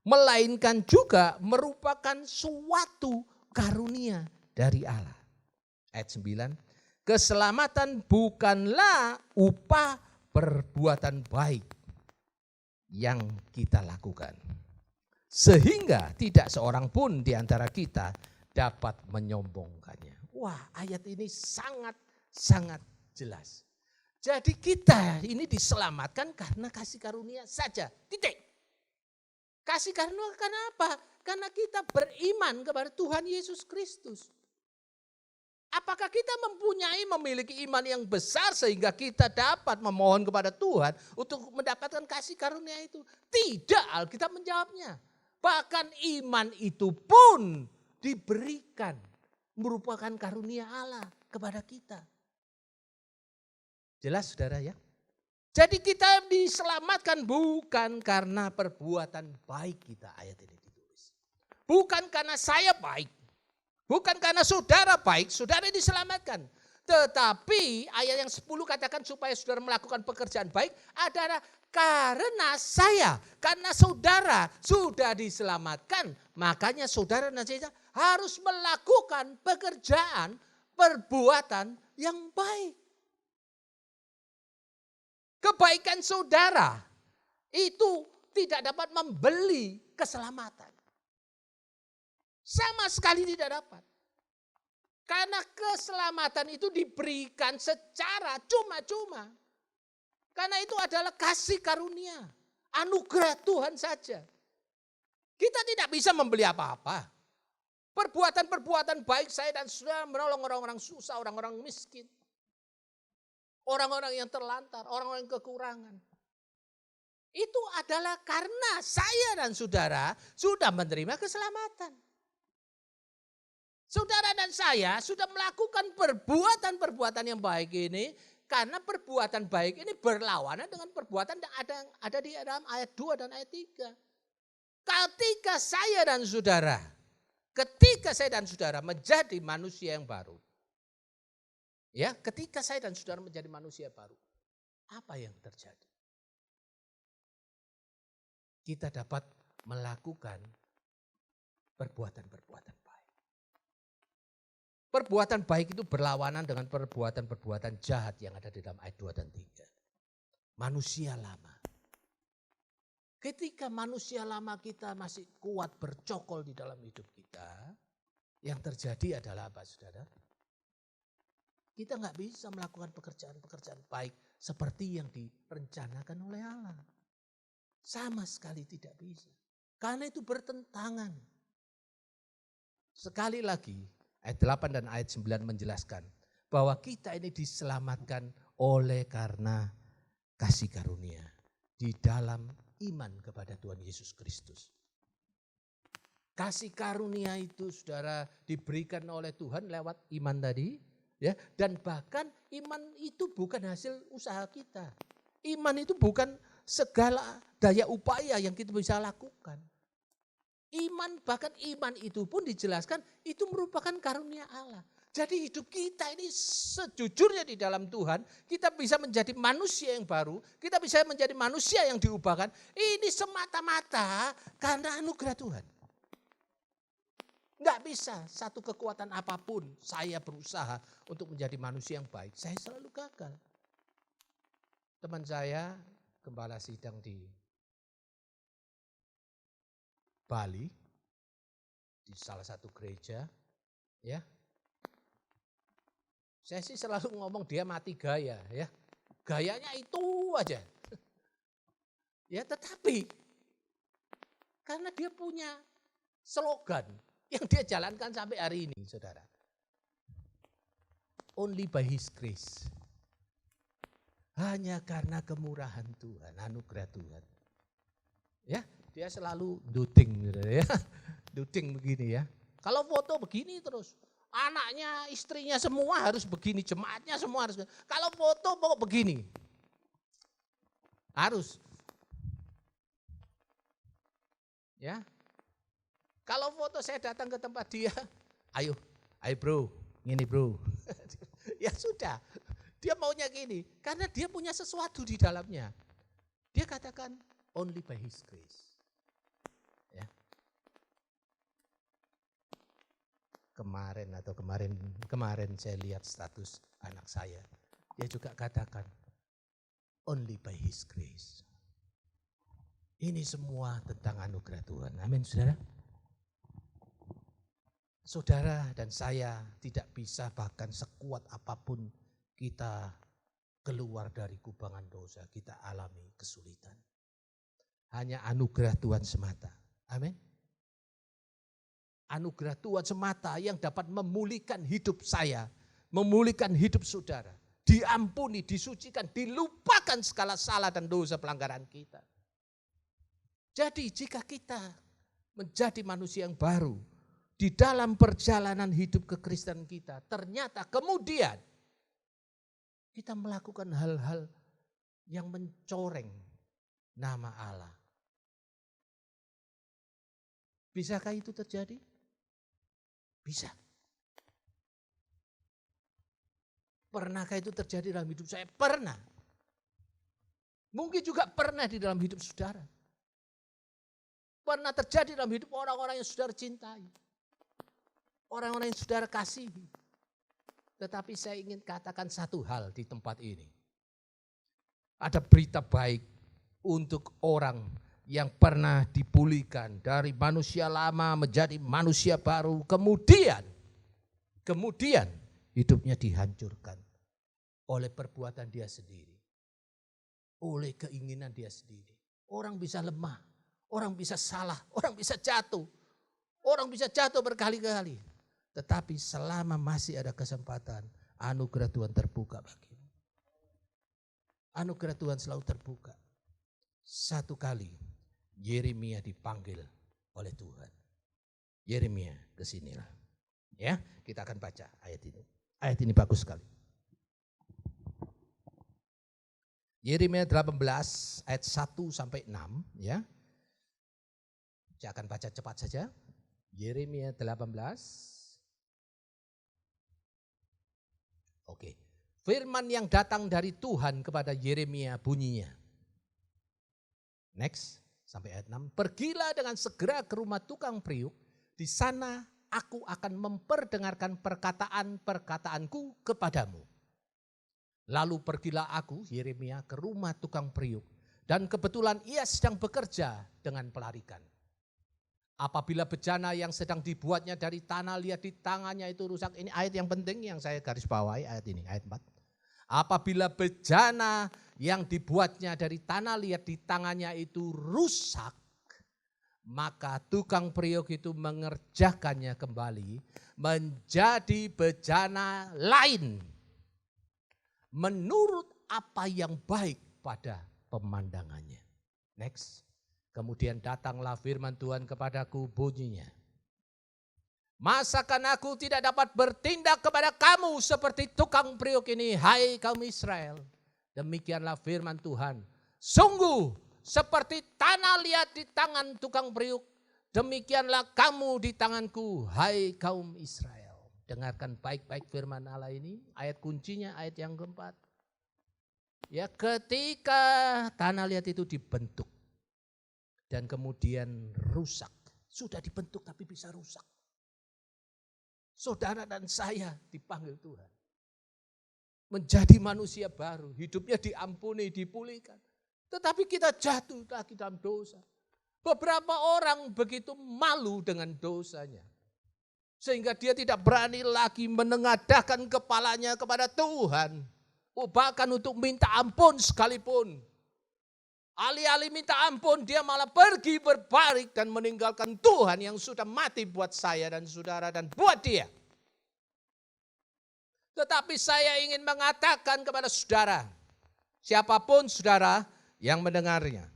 melainkan juga merupakan suatu karunia dari Allah. Ayat 9, keselamatan bukanlah upah perbuatan baik yang kita lakukan, sehingga tidak seorang pun di antara kita dapat menyombongkannya. Wah, ayat ini sangat jelas. Jadi kita ini diselamatkan karena kasih karunia saja, titik. Kasih karunia karena apa? Karena kita beriman kepada Tuhan Yesus Kristus. Apakah kita memiliki iman yang besar sehingga kita dapat memohon kepada Tuhan untuk mendapatkan kasih karunia itu? Tidak, Alkitab menjawabnya. Bahkan iman itu pun diberikan, merupakan karunia Allah kepada kita. Jelas saudara ya? Jadi kita diselamatkan bukan karena perbuatan baik kita, ayat ini ditulis. Bukan karena saya baik, bukan karena saudara baik, saudara diselamatkan. Tetapi ayat yang 10 katakan supaya saudara melakukan pekerjaan baik adalah karena saudara sudah diselamatkan. Makanya saudara nantinya harus melakukan pekerjaan, perbuatan yang baik. Kebaikan saudara itu tidak dapat membeli keselamatan. Sama sekali tidak dapat. Karena keselamatan itu diberikan secara cuma-cuma. Karena itu adalah kasih karunia, anugerah Tuhan saja. Kita tidak bisa membeli apa-apa. Perbuatan-perbuatan baik saya dan saudara menolong orang-orang susah, orang-orang miskin. Orang-orang yang terlantar, orang-orang yang kekurangan. Itu adalah karena saya dan saudara sudah menerima keselamatan. Saudara dan saya sudah melakukan perbuatan-perbuatan yang baik ini karena perbuatan baik ini berlawanan dengan perbuatan yang ada di dalam ayat 2 dan ayat 3. Ketika saya dan saudara menjadi manusia yang baru. Ya, ketika saya dan saudara menjadi manusia baru, apa yang terjadi? Kita dapat melakukan perbuatan-perbuatan baik. Perbuatan baik itu berlawanan dengan perbuatan-perbuatan jahat yang ada di dalam ayat 2 dan 3. Manusia lama. Ketika manusia lama kita masih kuat bercokol di dalam hidup kita, yang terjadi adalah apa saudara? Kita nggak bisa melakukan pekerjaan-pekerjaan baik seperti yang direncanakan oleh Allah. Sama sekali tidak bisa. Karena itu bertentangan. Sekali lagi ayat 8 dan ayat 9 menjelaskan bahwa kita ini diselamatkan oleh karena kasih karunia di dalam iman kepada Tuhan Yesus Kristus. Kasih karunia itu saudara diberikan oleh Tuhan lewat iman tadi. Ya, dan bahkan iman itu bukan hasil usaha kita. Iman itu bukan segala daya upaya yang kita bisa lakukan. Bahkan iman itu pun dijelaskan itu merupakan karunia Allah. Jadi hidup kita ini sejujurnya di dalam Tuhan, kita bisa menjadi manusia yang baru, kita bisa menjadi manusia yang diubahkan. Ini semata-mata karena anugerah Tuhan. Enggak bisa satu kekuatan apapun saya berusaha untuk menjadi manusia yang baik. Saya selalu gagal. Teman saya gembala sidang di Bali, di salah satu gereja, ya. Saya sih selalu ngomong dia mati gaya, ya. Gayanya itu aja. Ya, tetapi karena dia punya slogan yang dia jalankan sampai hari ini, saudara. Only by His grace. Hanya karena kemurahan Tuhan, anugerah Tuhan. Ya, dia selalu duding gitu ya. Duding begini ya. Kalau foto begini terus. Anaknya, istrinya semua harus begini, jemaatnya semua harus. Kalau foto pokok begini. Harus. Ya. Kalau foto saya datang ke tempat dia, ayo bro, gini bro. Ya sudah, dia maunya gini. Karena dia punya sesuatu di dalamnya. Dia katakan, only by His grace. Ya. Kemarin saya lihat status anak saya. Dia juga katakan, only by His grace. Ini semua tentang anugerah Tuhan. Amin, saudara. Saudara dan saya tidak bisa bahkan sekuat apapun kita keluar dari kubangan dosa, kita alami kesulitan. Hanya anugerah Tuhan semata. Amin. Anugerah Tuhan semata yang dapat memulihkan hidup saya, memulihkan hidup saudara. Diampuni, disucikan, dilupakan segala salah dan dosa pelanggaran kita. Jadi jika kita menjadi manusia yang baru, di dalam perjalanan hidup kekristenan kita, ternyata kemudian kita melakukan hal-hal yang mencoreng nama Allah. Bisakah itu terjadi? Bisa. Pernahkah itu terjadi dalam hidup saya? Pernah. Mungkin juga pernah di dalam hidup saudara. Pernah terjadi dalam hidup orang-orang yang saudara cintai. Orang-orang yang saudara kasihi. Tetapi saya ingin katakan satu hal di tempat ini. Ada berita baik untuk orang yang pernah dipulihkan dari manusia lama menjadi manusia baru. Kemudian hidupnya dihancurkan oleh perbuatan dia sendiri. Oleh keinginan dia sendiri. Orang bisa lemah, orang bisa salah, orang bisa jatuh. Orang bisa jatuh berkali-kali. Tetapi selama masih ada kesempatan, anugerah Tuhan terbuka bagimu. Anugerah Tuhan selalu terbuka. Satu kali Yeremia dipanggil oleh Tuhan. Yeremia kesinilah. Ya, kita akan baca ayat ini. Ayat ini bagus sekali. Yeremia 18 ayat 1 sampai 6 ya. Saya akan baca cepat saja. Yeremia 18. Oke. Firman yang datang dari Tuhan kepada Yeremia bunyinya. Next, sampai ayat 6. Pergilah dengan segera ke rumah tukang periuk. Di sana aku akan memperdengarkan perkataan-perkataanku kepadamu. Lalu pergilah aku, Yeremia, ke rumah tukang periuk. Dan kebetulan ia sedang bekerja dengan pelarikan. Apabila bejana yang sedang dibuatnya dari tanah liat di tangannya itu rusak. Ini ayat yang penting yang saya garis bawahi, ayat ini, ayat 4. Apabila bejana yang dibuatnya dari tanah liat di tangannya itu rusak, maka tukang periuk itu mengerjakannya kembali menjadi bejana lain. Menurut apa yang baik pada pemandangannya. Next. Kemudian datanglah firman Tuhan kepadaku, bunyinya, masakan aku tidak dapat bertindak kepada kamu seperti tukang priuk ini, hai kaum Israel. Demikianlah firman Tuhan, sungguh seperti tanah liat di tangan tukang priuk, demikianlah kamu di tanganku, hai kaum Israel. Dengarkan baik-baik firman Allah ini, ayat kuncinya ayat yang keempat. Ya, ketika tanah liat itu dibentuk dan kemudian rusak, sudah dibentuk tapi bisa rusak. Saudara dan saya dipanggil Tuhan menjadi manusia baru, hidupnya diampuni, dipulihkan. Tetapi kita jatuh lagi dalam dosa. Beberapa orang begitu malu dengan dosanya, sehingga dia tidak berani lagi menengadahkan kepalanya kepada Tuhan. Bahkan untuk minta ampun sekalipun. Alih-alih minta ampun, dia malah pergi berbalik dan meninggalkan Tuhan yang sudah mati buat saya dan saudara dan buat dia. Tetapi saya ingin mengatakan kepada saudara, siapapun saudara yang mendengarnya,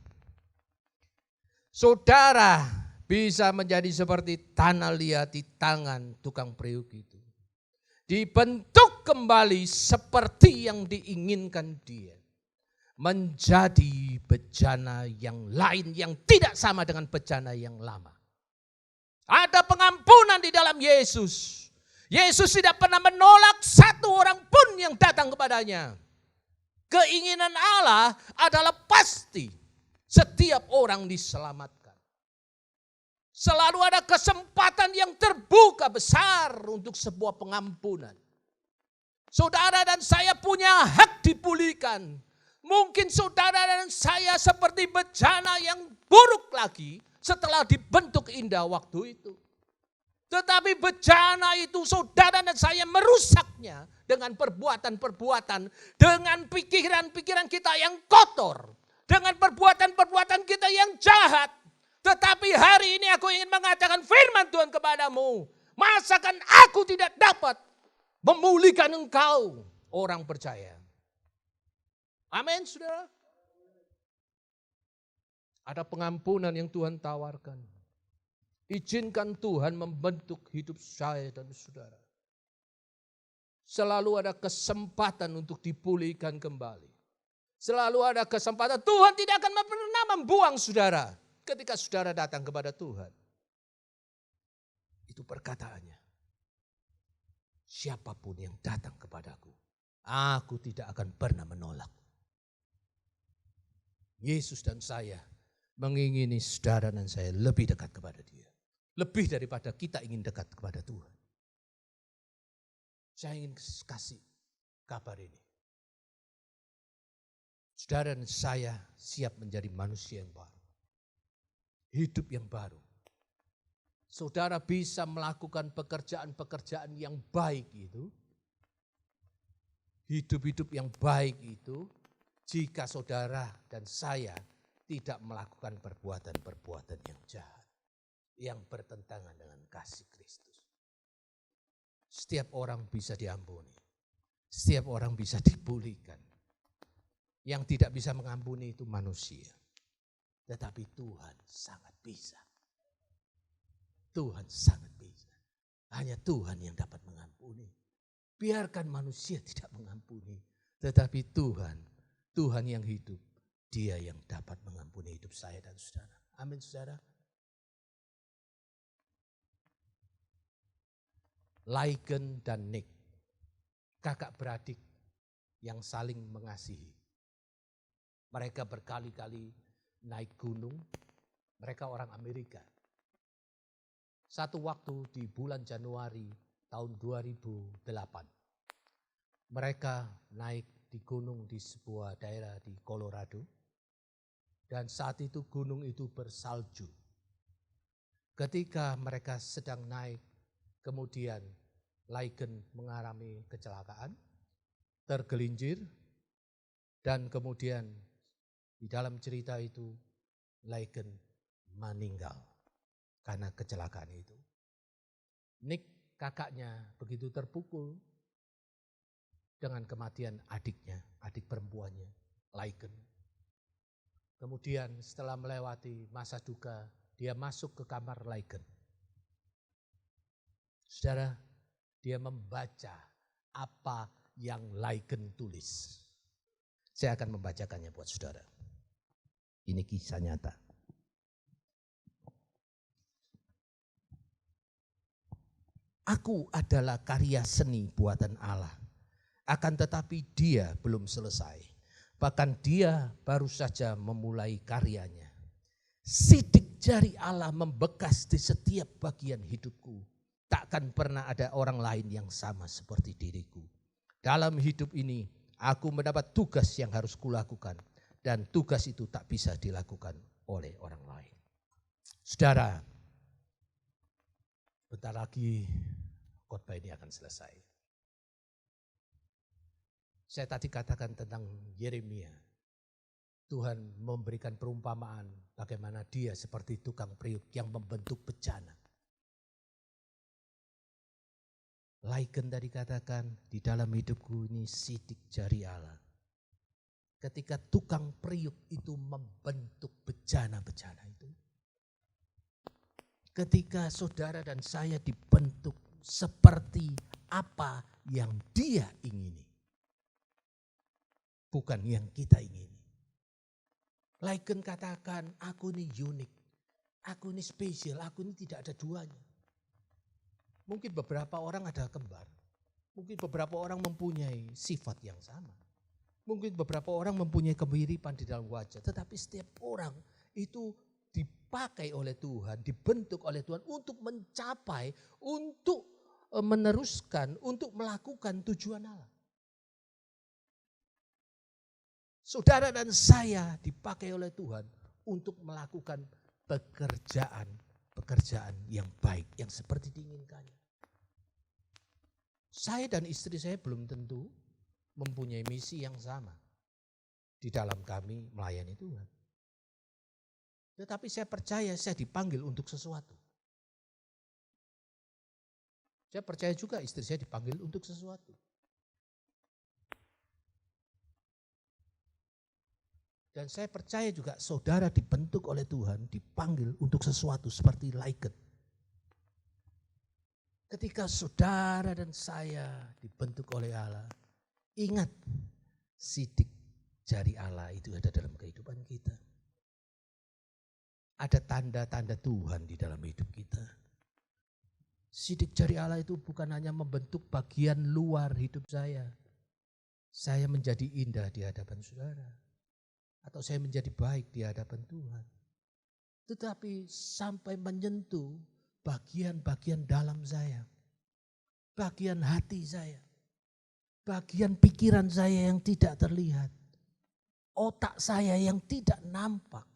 saudara bisa menjadi seperti tanah liat di tangan tukang priuk itu. Dibentuk kembali seperti yang diinginkan dia. Menjadi bejana yang lain yang tidak sama dengan bejana yang lama. Ada pengampunan di dalam Yesus. Yesus tidak pernah menolak satu orang pun yang datang kepadanya. Keinginan Allah adalah pasti setiap orang diselamatkan. Selalu ada kesempatan yang terbuka besar untuk sebuah pengampunan. Saudara dan saya punya hak dipulihkan. Mungkin saudara dan saya seperti bejana yang buruk lagi setelah dibentuk indah waktu itu. Tetapi bejana itu saudara dan saya merusaknya dengan perbuatan-perbuatan, dengan pikiran-pikiran kita yang kotor, dengan perbuatan-perbuatan kita yang jahat. Tetapi hari ini aku ingin mengatakan firman Tuhan kepadamu, masakan aku tidak dapat memulihkan engkau, orang percaya. Amin, saudara. Ada pengampunan yang Tuhan tawarkan. Izinkan Tuhan membentuk hidup saya dan saudara. Selalu ada kesempatan untuk dipulihkan kembali. Selalu ada kesempatan. Tuhan tidak akan pernah membuang saudara ketika saudara datang kepada Tuhan. Itu perkataannya. Siapapun yang datang kepadaku, aku tidak akan pernah menolak. Yesus dan saya mengingini saudara dan saya lebih dekat kepada dia. Lebih daripada kita ingin dekat kepada Tuhan. Saya ingin kasih kabar ini. Saudara dan saya siap menjadi manusia yang baru. Hidup yang baru. Saudara bisa melakukan pekerjaan-pekerjaan yang baik itu. Hidup-hidup yang baik itu. Jika saudara dan saya tidak melakukan perbuatan-perbuatan yang jahat. Yang bertentangan dengan kasih Kristus. Setiap orang bisa diampuni. Setiap orang bisa dipulihkan. Yang tidak bisa mengampuni itu manusia. Tetapi Tuhan sangat bisa. Tuhan sangat bisa. Hanya Tuhan yang dapat mengampuni. Biarkan manusia tidak mengampuni. Tetapi Tuhan yang hidup, Dia yang dapat mengampuni hidup saya dan saudara. Amin, saudara. Laigen dan Nick, kakak beradik yang saling mengasihi. Mereka berkali-kali naik gunung, mereka orang Amerika. Satu waktu di bulan Januari tahun 2008, mereka naik di gunung di sebuah daerah di Colorado. Dan saat itu gunung itu bersalju. Ketika mereka sedang naik, kemudian Laigen mengalami kecelakaan, tergelincir, dan kemudian di dalam cerita itu Laigen meninggal karena kecelakaan itu. Nick kakaknya begitu terpukul dengan kematian adiknya, adik perempuannya, Laigen. Kemudian setelah melewati masa duka, dia masuk ke kamar Leiken. Saudara, dia membaca apa yang Leiken tulis. Saya akan membacakannya buat saudara. Ini kisah nyata. Aku adalah karya seni buatan Allah. Akan tetapi dia belum selesai. Bahkan dia baru saja memulai karyanya. Sidik jari Allah membekas di setiap bagian hidupku. Takkan pernah ada orang lain yang sama seperti diriku. Dalam hidup ini aku mendapat tugas yang harus kulakukan. Dan tugas itu tak bisa dilakukan oleh orang lain. Saudara, bentar lagi khotbah ini akan selesai. Saya tadi katakan tentang Yeremia. Tuhan memberikan perumpamaan bagaimana dia seperti tukang periuk yang membentuk bejana. Leiken tadi katakan, di dalam hidupku ini sidik jari Allah. Ketika tukang periuk itu membentuk bejana-bejana itu. Ketika saudara dan saya dibentuk seperti apa yang dia ingini. Bukan yang kita ingini. Leiken katakan, aku ini unik, aku ini spesial, aku ini tidak ada duanya. Mungkin beberapa orang ada kembar, mungkin beberapa orang mempunyai sifat yang sama. Mungkin beberapa orang mempunyai kemiripan di dalam wajah, tetapi setiap orang itu dipakai oleh Tuhan, dibentuk oleh Tuhan untuk mencapai, untuk meneruskan, untuk melakukan tujuan Allah. Saudara dan saya dipakai oleh Tuhan untuk melakukan pekerjaan yang baik, yang seperti diinginkannya. Saya dan istri saya belum tentu mempunyai misi yang sama di dalam kami melayani Tuhan. Tetapi saya percaya saya dipanggil untuk sesuatu. Saya percaya juga istri saya dipanggil untuk sesuatu. Dan saya percaya juga saudara dibentuk oleh Tuhan, dipanggil untuk sesuatu seperti Leiken. Ketika saudara dan saya dibentuk oleh Allah, ingat sidik jari Allah itu ada dalam kehidupan kita. Ada tanda-tanda Tuhan di dalam hidup kita. Sidik jari Allah itu bukan hanya membentuk bagian luar hidup saya. Saya menjadi indah di hadapan saudara. Atau saya menjadi baik di hadapan Tuhan. Tetapi sampai menyentuh bagian-bagian dalam saya. Bagian hati saya. Bagian pikiran saya yang tidak terlihat. Otak saya yang tidak nampak.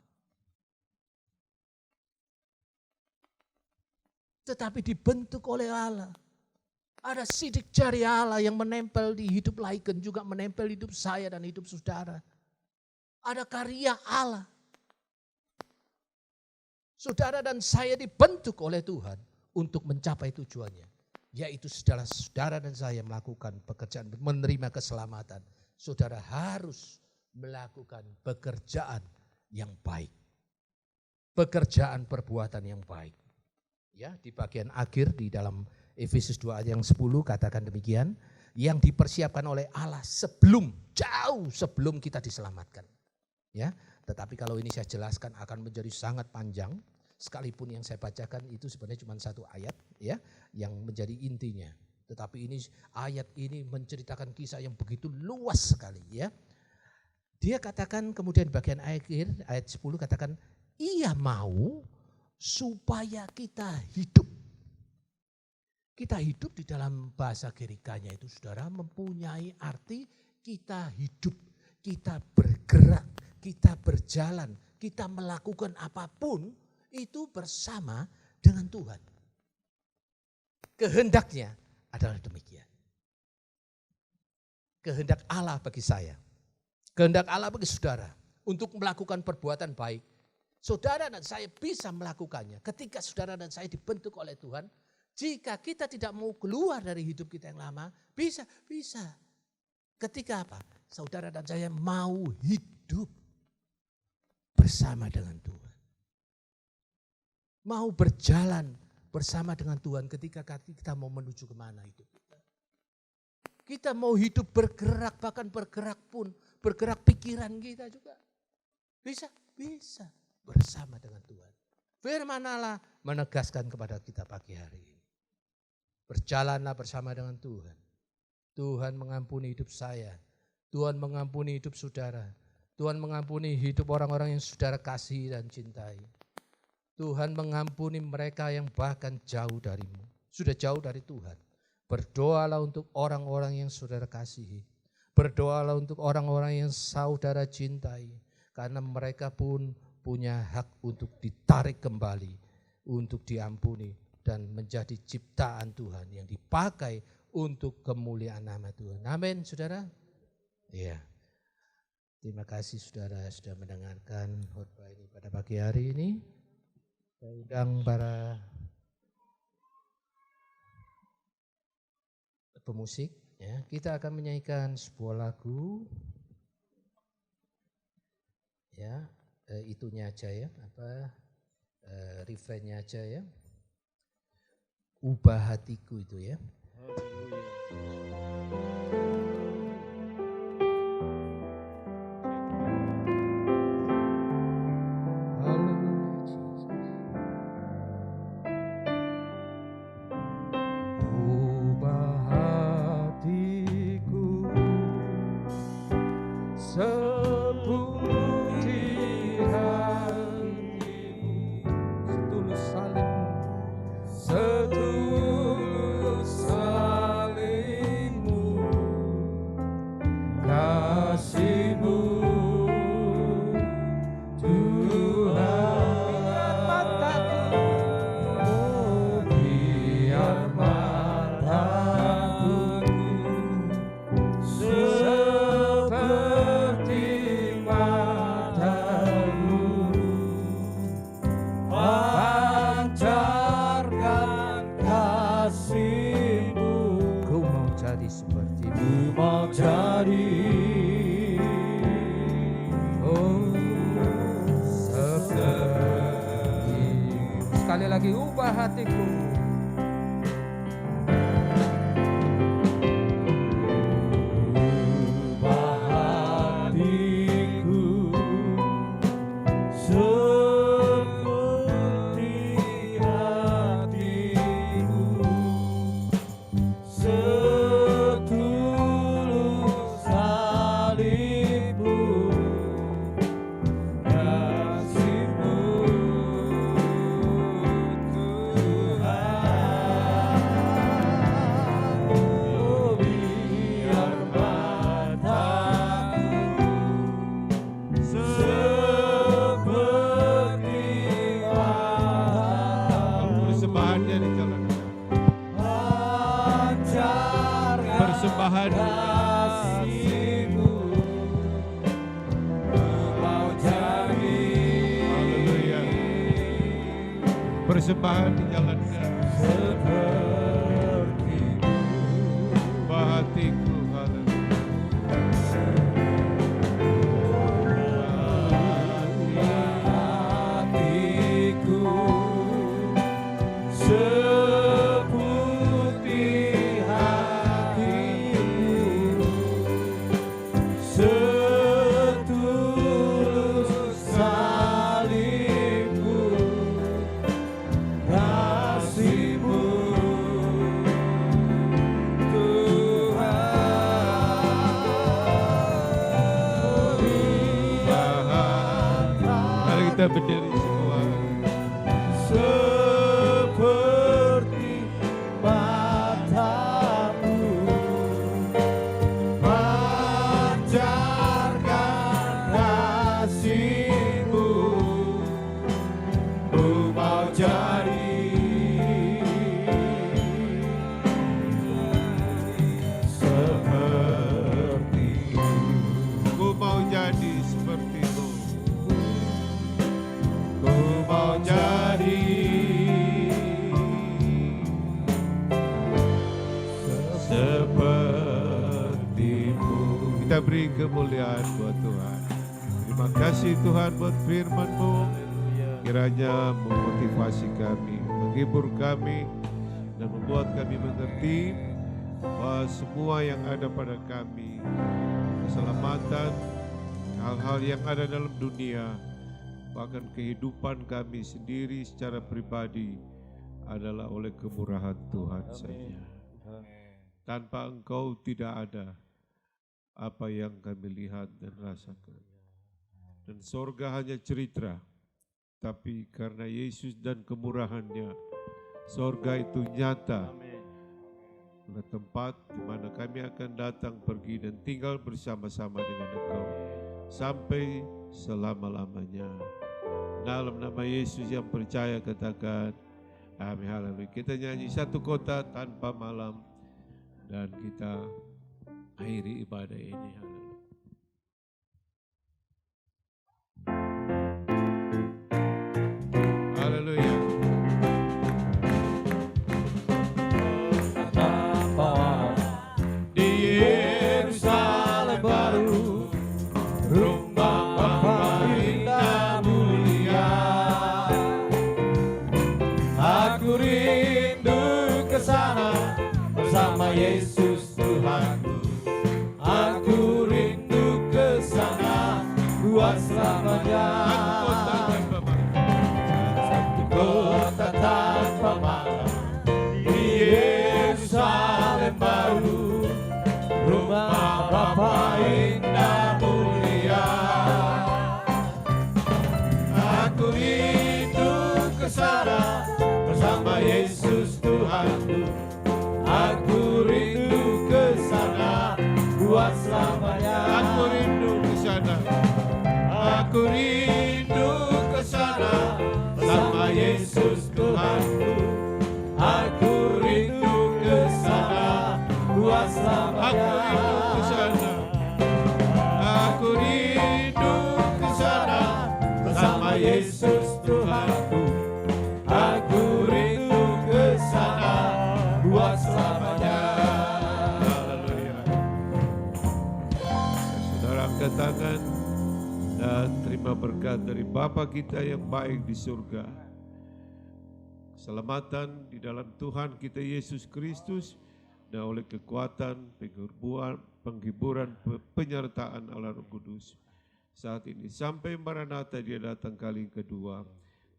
Tetapi dibentuk oleh Allah. Ada sidik jari Allah yang menempel di hidup Leiken, juga menempel di hidup saya dan hidup saudara. Ada karya Allah. Saudara dan saya dibentuk oleh Tuhan untuk mencapai tujuannya. Yaitu saudara dan saya melakukan pekerjaan, menerima keselamatan. Saudara harus melakukan pekerjaan yang baik. Pekerjaan perbuatan yang baik. Ya, di bagian akhir di dalam Efesus 2 ayat yang 10 katakan demikian. Yang dipersiapkan oleh Allah jauh sebelum kita diselamatkan. Ya, tetapi kalau ini saya jelaskan akan menjadi sangat panjang, sekalipun yang saya bacakan itu sebenarnya cuma satu ayat ya, yang menjadi intinya. Tetapi ini ayat ini menceritakan kisah yang begitu luas sekali ya. Dia katakan kemudian di bagian akhir ayat 10 katakan, ia mau supaya kita hidup. Kita hidup di dalam bahasa Gerikanya itu saudara mempunyai arti kita hidup, kita bergerak, kita berjalan, kita melakukan apapun itu bersama dengan Tuhan. Kehendaknya adalah demikian. Kehendak Allah bagi saya, kehendak Allah bagi saudara untuk melakukan perbuatan baik. Saudara dan saya bisa melakukannya ketika saudara dan saya dibentuk oleh Tuhan. Jika kita tidak mau keluar dari hidup kita yang lama, bisa. Ketika apa? Saudara dan saya mau hidup bersama dengan Tuhan. Mau berjalan bersama dengan Tuhan ketika kita mau menuju kemana hidup kita. Kita mau hidup bergerak, bahkan bergerak pun, bergerak pikiran kita juga. Bisa bersama dengan Tuhan. Firman Allah menegaskan kepada kita pagi hari ini. Berjalanlah bersama dengan Tuhan. Tuhan mengampuni hidup saya. Tuhan mengampuni hidup saudara. Tuhan mengampuni hidup orang-orang yang saudara kasihi dan cintai. Tuhan mengampuni mereka yang bahkan jauh darimu. Sudah jauh dari Tuhan. Berdoalah untuk orang-orang yang saudara kasihi. Berdoalah untuk orang-orang yang saudara cintai. Karena mereka pun punya hak untuk ditarik kembali. Untuk diampuni dan menjadi ciptaan Tuhan yang dipakai untuk kemuliaan nama Tuhan. Amin, saudara. Iya. Terima kasih saudara sudah mendengarkan khotbah ini pada pagi hari ini. Saya undang para pemusik, ya. Kita akan menyanyikan sebuah lagu, ya, itunya aja ya, refrainnya aja ya. Ubah hatiku itu ya. Sekali lagi, ubah hatiku. Persembahan dijalankan seperti hatiku, hatiku seputih hatimu, setulus salibmu. Kita berdiri semua seperti matamu pancarkan kasih-Mu, Ku mau jadi seperti-Mu, Ku mau jadi seperti-Mu. Mau jadi seperti-Mu. Kita beri kemuliaan buat Tuhan. Terima kasih Tuhan buat firman-Mu. Kiranya memotivasi kami, menghibur kami, dan membuat kami mengerti bahwa semua yang ada pada kami, keselamatan, hal-hal yang ada dalam dunia, bahkan kehidupan kami sendiri secara pribadi adalah oleh kemurahan Tuhan saja. Tanpa Engkau tidak ada apa yang kami lihat dan rasakan. Dan sorga hanya cerita, tapi karena Yesus dan kemurahan-Nya, sorga itu nyata. Adalah tempat di mana kami akan datang, pergi dan tinggal bersama-sama dengan Engkau sampai selama-lamanya. Dalam nama Yesus yang percaya katakan amin, haleluya. Kita nyanyi Satu Kota Tanpa Malam dan kita akhiri ibadah ini. Haleluya. Di Yerusalem baru, rumah Bapa indah mulia. Aku rindu ke sana bersama Yesus Tuhanku. Aku rindu ke sana buat selamanya. Satu kota tanpa malam di Yerusalem baru, rumah Bapa indah mulia. Aku rindu ke sana bersama Yesus Tuhanku. Aku rindu ke sana buat selamanya. Aku rindu ke sana. Aku rindu ke sana bersama Yesus Tuhanku. Aku rindu ke sana buat selamanya. Aku rindu ke sana bersama Yesus Tuhanku. Aku rindu ke sana buat selamanya. Haleluya. Saudara angkat tangan dan terima berkat dari Bapa kita yang baik di surga. Keselamatan di dalam Tuhan kita Yesus Kristus dan oleh kekuatan, penghiburan, penyertaan Allah Roh Kudus saat ini sampai Maranatha dia datang kali kedua.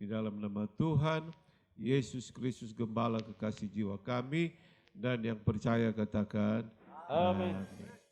Di dalam nama Tuhan Yesus Kristus Gembala kekasih jiwa kami dan yang percaya katakan amin.